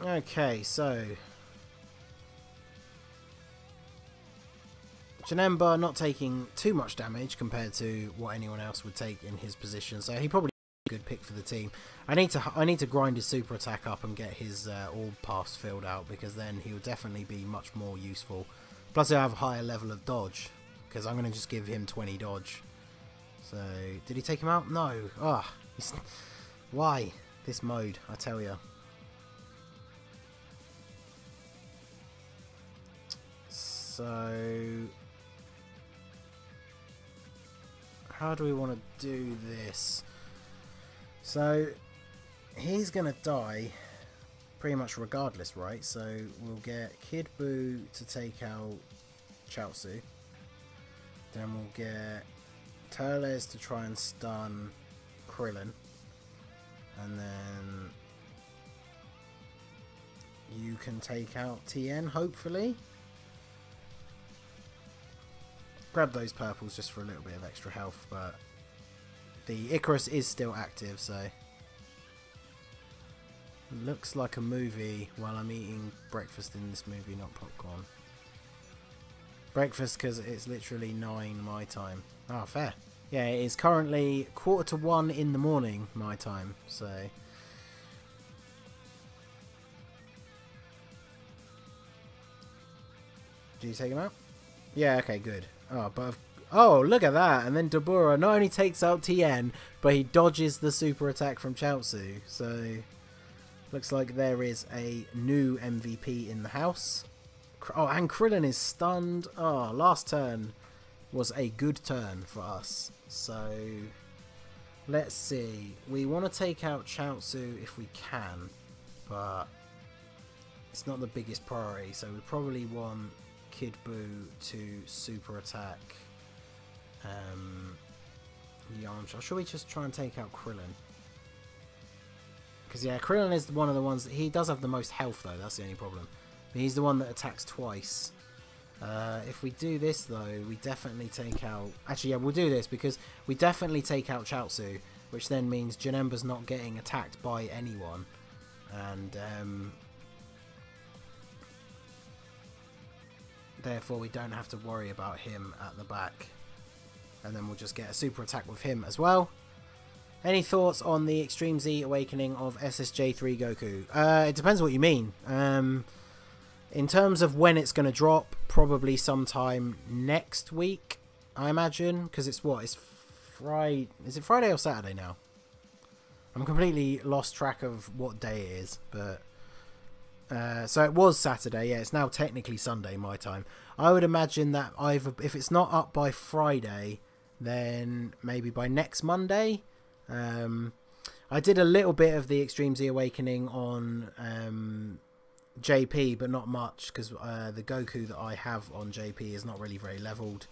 Okay, so Janemba not taking too much damage compared to what anyone else would take in his position, so he probably a good pick for the team. I need to grind his super attack up and get his orb paths filled out, because then he'll definitely be much more useful. Plus he'll have a higher level of dodge, because I'm going to just give him 20 dodge. So did he take him out? No. Ah, why this mode? I tell you. So how do we want to do this? So he's gonna die pretty much regardless, right? So we'll get Kid Buu to take out Chaozu. Then we'll get Turles to try and stun Krillin. And then you can take out Tien, hopefully. Grab those purples just for a little bit of extra health, but the Icarus is still active, so looks like a movie while I'm eating breakfast in this movie, not popcorn. Breakfast because it's literally 9 my time. Ah, fair. Yeah, it is currently 1:45 in the morning my time, so did you take him out? Yeah, okay, good. Oh, but oh, look at that! And then Dabura not only takes out Tien, but he dodges the super attack from Chaozu. So looks like there is a new MVP in the house. Oh, and Krillin is stunned. Oh, last turn was a good turn for us. So, let's see. We want to take out Chaozu if we can, but it's not the biggest priority. So we probably want Kid Buu to super attack Yamcha. Should we just try and take out Krillin? Because, yeah, Krillin is one of the ones... He does have the most health, though. That's the only problem. He's the one that attacks twice. If we do this, though, we definitely take out... Actually, yeah, we'll do this, because we definitely take out Chaozu, which then means Janemba's not getting attacked by anyone. And, therefore, we don't have to worry about him at the back. And then we'll just get a super attack with him as well. Any thoughts on the Extreme Z awakening of SSJ3 Goku? It depends what you mean. In terms of when it's going to drop, probably sometime next week, I imagine. Because it's what? It's Friday. Is it Friday or Saturday now? I'm completely lost track of what day it is. But so it was Saturday. Yeah, it's now technically Sunday my time. I would imagine that either if it's not up by Friday, then maybe by next Monday. I did a little bit of the Extreme Z Awakening on JP, but not much, because the Goku that I have on JP is not really very leveled.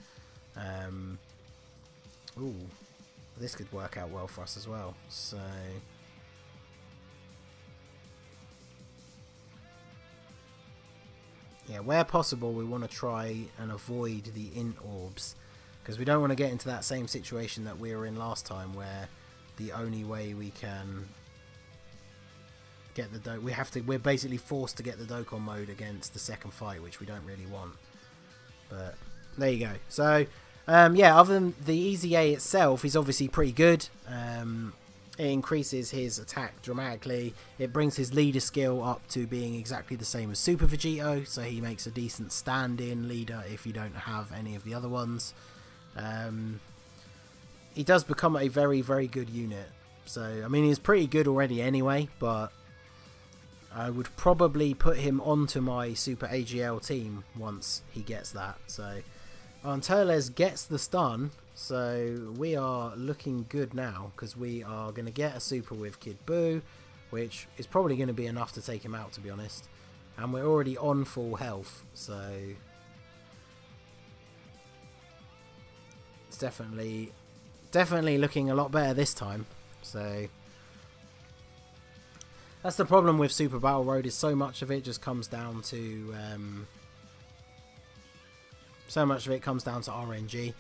Ooh, this could work out well for us as well. So, yeah, where possible, we want to try and avoid the Int orbs, because we don't want to get into that same situation that we were in last time, where the only way we can get the we're basically forced to get the Dokkan mode against the second fight, which we don't really want. But there you go. So yeah, other than the Easy A itself is obviously pretty good. It increases his attack dramatically. It brings his leader skill up to being exactly the same as Super Vegito, so he makes a decent stand-in leader if you don't have any of the other ones. He does become a very, very good unit. So, I mean, he's pretty good already anyway, but I would probably put him onto my Super AGL team once he gets that. So, Anteles gets the stun, so we are looking good now, because we are going to get a super with Kid Buu, which is probably going to be enough to take him out, to be honest. And we're already on full health, so it's definitely looking a lot better this time. So that's the problem with Super Battle Road, is so much of it just comes down to RNG.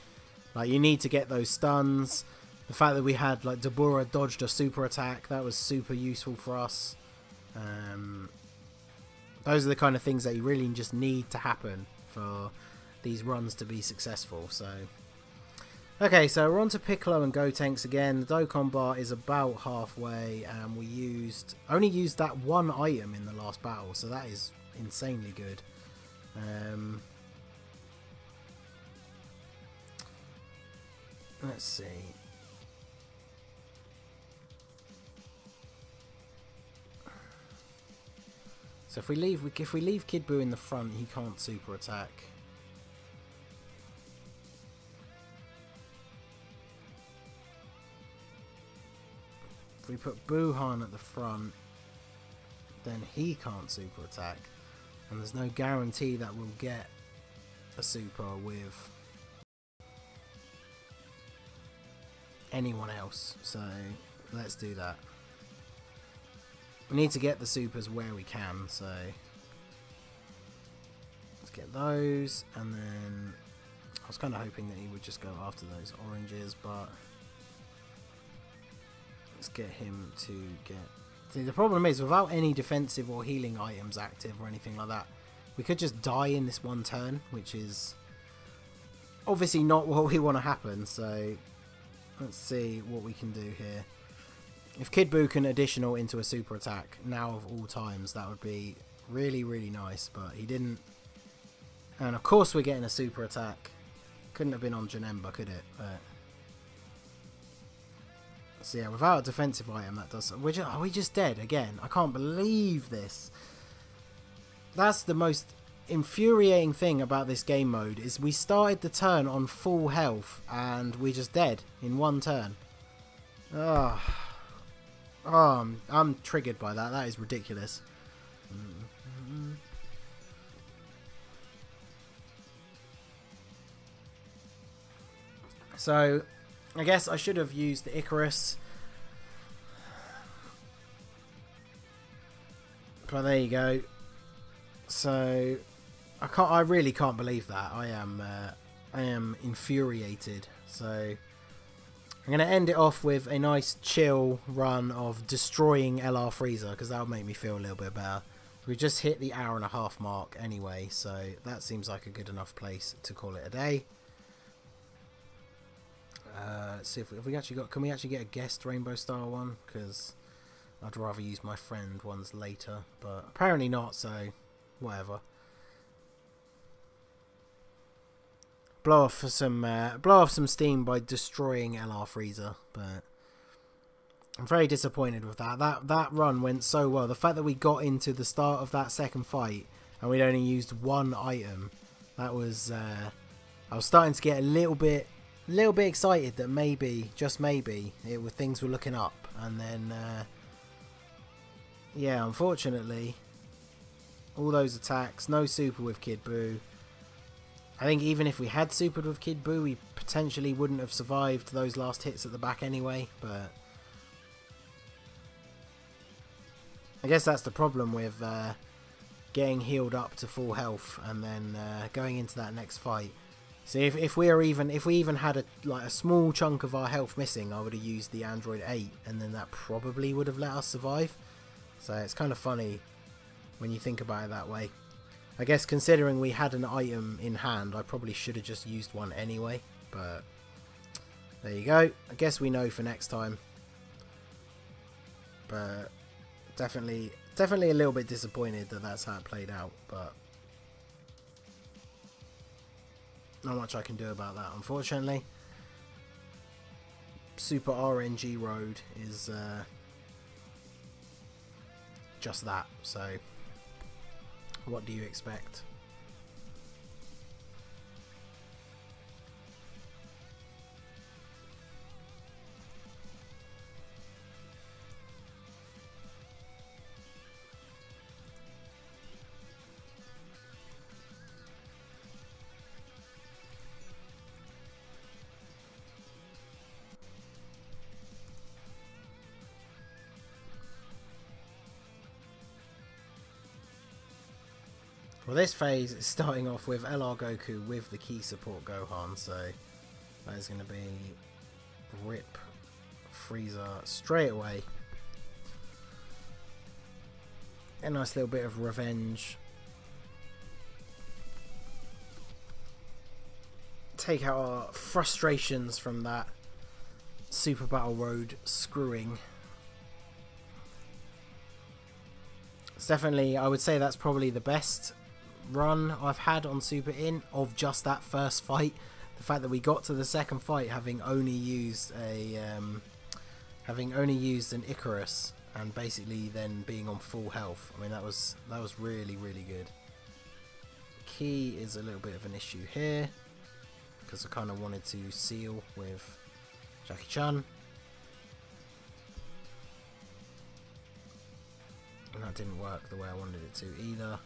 Like, you need to get those stuns. The fact that we had, like, Dabura dodged a super attack, that was super useful for us. Those are the kind of things that you really just need to happen for these runs to be successful. So, okay, so we're on to Piccolo and Gotenks again. The Dokkan bar is about halfway, and we only used that one item in the last battle, so that is insanely good. Let's see. So if we leave Kid Buu in the front, he can't super attack. If we put Buhan at the front, then he can't super attack, and there's no guarantee that we'll get a super with anyone else, so let's do that. We need to get the supers where we can, so let's get those, and then I was kind of hoping that he would just go after those oranges, but let's get him to get... See, the problem is, without any defensive or healing items active or anything like that, we could just die in this one turn, which is obviously not what we want to happen, so let's see what we can do here. If Kid Buu can additional into a super attack now of all times, that would be really, really nice, but he didn't. And of course we're getting a super attack. Couldn't have been on Janemba, could it? But so yeah, without a defensive item, that does... Are we just dead again? I can't believe this. That's the most infuriating thing about this game mode is we started the turn on full health and we're just dead in one turn. Oh, I'm triggered by that. That is ridiculous. So, I guess I should have used the Icarus. But there you go. So, I really can't believe that. I am infuriated. So, I'm going to end it off with a nice chill run of destroying LR Frieza, because that'll make me feel a little bit better. We just hit the hour-and-a-half mark anyway, so that seems like a good enough place to call it a day. Let's see if we actually got. Can we actually get a guest Rainbow Star one? Because I'd rather use my friend ones later, but apparently not. So whatever. Blow off some steam by destroying LR Frieza, but I'm very disappointed with that. That run went so well. The fact that we got into the start of that second fight and we'd only used one item, that was I was starting to get a little bit excited that maybe, just maybe, things were looking up. And then yeah, unfortunately, all those attacks, no super with Kid Buu. I think even if we had supered with Kid Buu, we potentially wouldn't have survived those last hits at the back anyway, but I guess that's the problem with getting healed up to full health and then going into that next fight. See, if we even had a small chunk of our health missing, I would have used the Android 8, and then that probably would have let us survive. So it's kind of funny when you think about it that way. I guess considering we had an item in hand, I probably should have just used one anyway. But there you go. I guess we know for next time. But definitely a little bit disappointed that that's how it played out. But not much I can do about that, unfortunately. Super RNG Road is just that, so what do you expect? Well, this phase is starting off with LR Goku with the key support Gohan, so that is going to be rip Frieza straight away. A nice little bit of revenge. Take out our frustrations from that Super Battle Road screwing. It's definitely, I would say that's probably the best run I've had on Super Int of just that first fight. The fact that we got to the second fight having only used an Icarus and basically then being on full health. I mean, that was really good. Key is a little bit of an issue here because I kind of wanted to seal with Jackie Chan. And that didn't work the way I wanted it to either.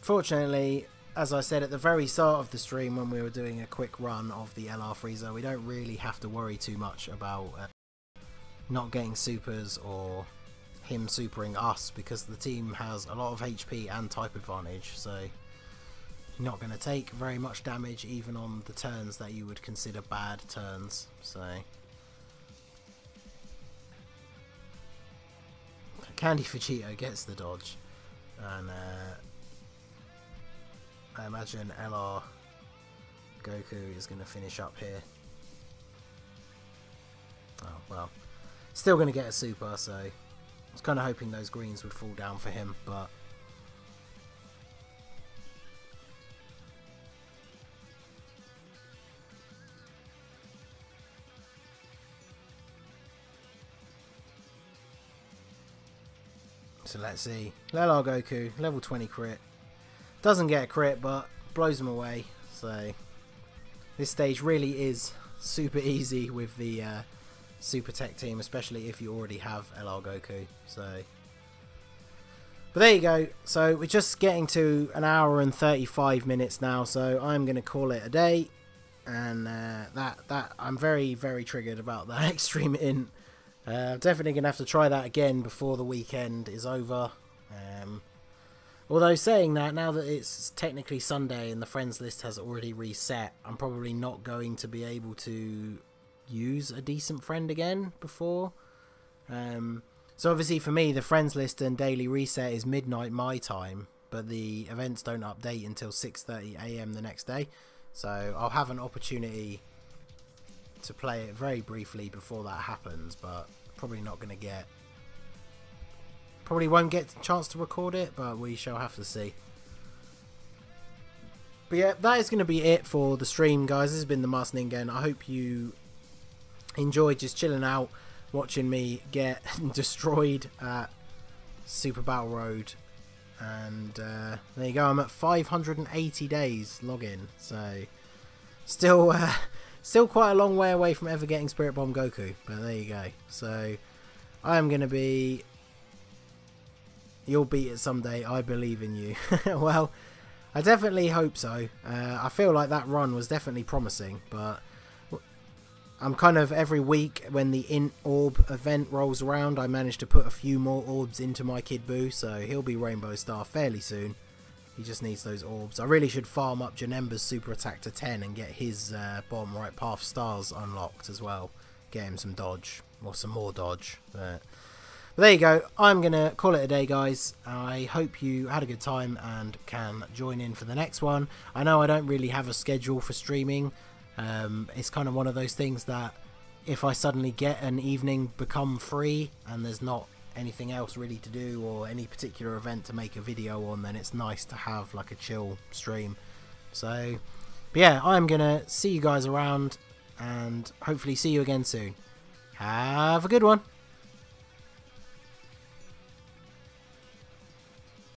Fortunately, as I said at the very start of the stream when we were doing a quick run of the LR Frieza, we don't really have to worry too much about not getting supers or him supering us, because the team has a lot of HP and type advantage, so not going to take very much damage even on the turns that you would consider bad turns. So Candy Vegeta gets the dodge, and I imagine LR Goku is going to finish up here. Oh, well. Still going to get a super, so I was kind of hoping those greens would fall down for him, but So let's see. LR Goku, level 20 crit. Doesn't get a crit, but blows him away. So this stage really is super easy with the Super Tech team, especially if you already have LR Goku. So, but there you go. So we're just getting to an hour and 35 minutes now. So I'm going to call it a day. And that I'm very, very triggered about that Extreme Int. Definitely going to have to try that again before the weekend is over. Although saying that, now that it's technically Sunday and the friends list has already reset, I'm probably not going to be able to use a decent friend again before. So obviously for me, the friends list and daily reset is midnight my time, but the events don't update until 6:30 AM the next day. So I'll have an opportunity to play it very briefly before that happens, but probably not going to get... Probably won't get a chance to record it, but we shall have to see. But yeah, that is going to be it for the stream, guys. This has been the Master Ningen. I hope you enjoyed just chilling out, watching me get destroyed at Super Battle Road. And there you go, I'm at 580 days login, so still still quite a long way away from ever getting Spirit Bomb Goku, but there you go. So I am going to be... You'll beat it someday, I believe in you. Well, I definitely hope so. I feel like that run was definitely promising, but I'm kind of every week when the Int Orb event rolls around, I manage to put a few more orbs into my Kid Buu, so he'll be Rainbow Star fairly soon. He just needs those orbs. I really should farm up Janemba's super attack to 10 and get his bottom right path stars unlocked as well. Get him some dodge, or some more dodge. But there you go. I'm going to call it a day, guys. I hope you had a good time and can join in for the next one. I know I don't really have a schedule for streaming. It's kind of one of those things that if I suddenly get an evening become free and there's not anything else really to do or any particular event to make a video on, then it's nice to have like a chill stream. So but yeah, I'm gonna see you guys around and hopefully see you again soon. Have a good one.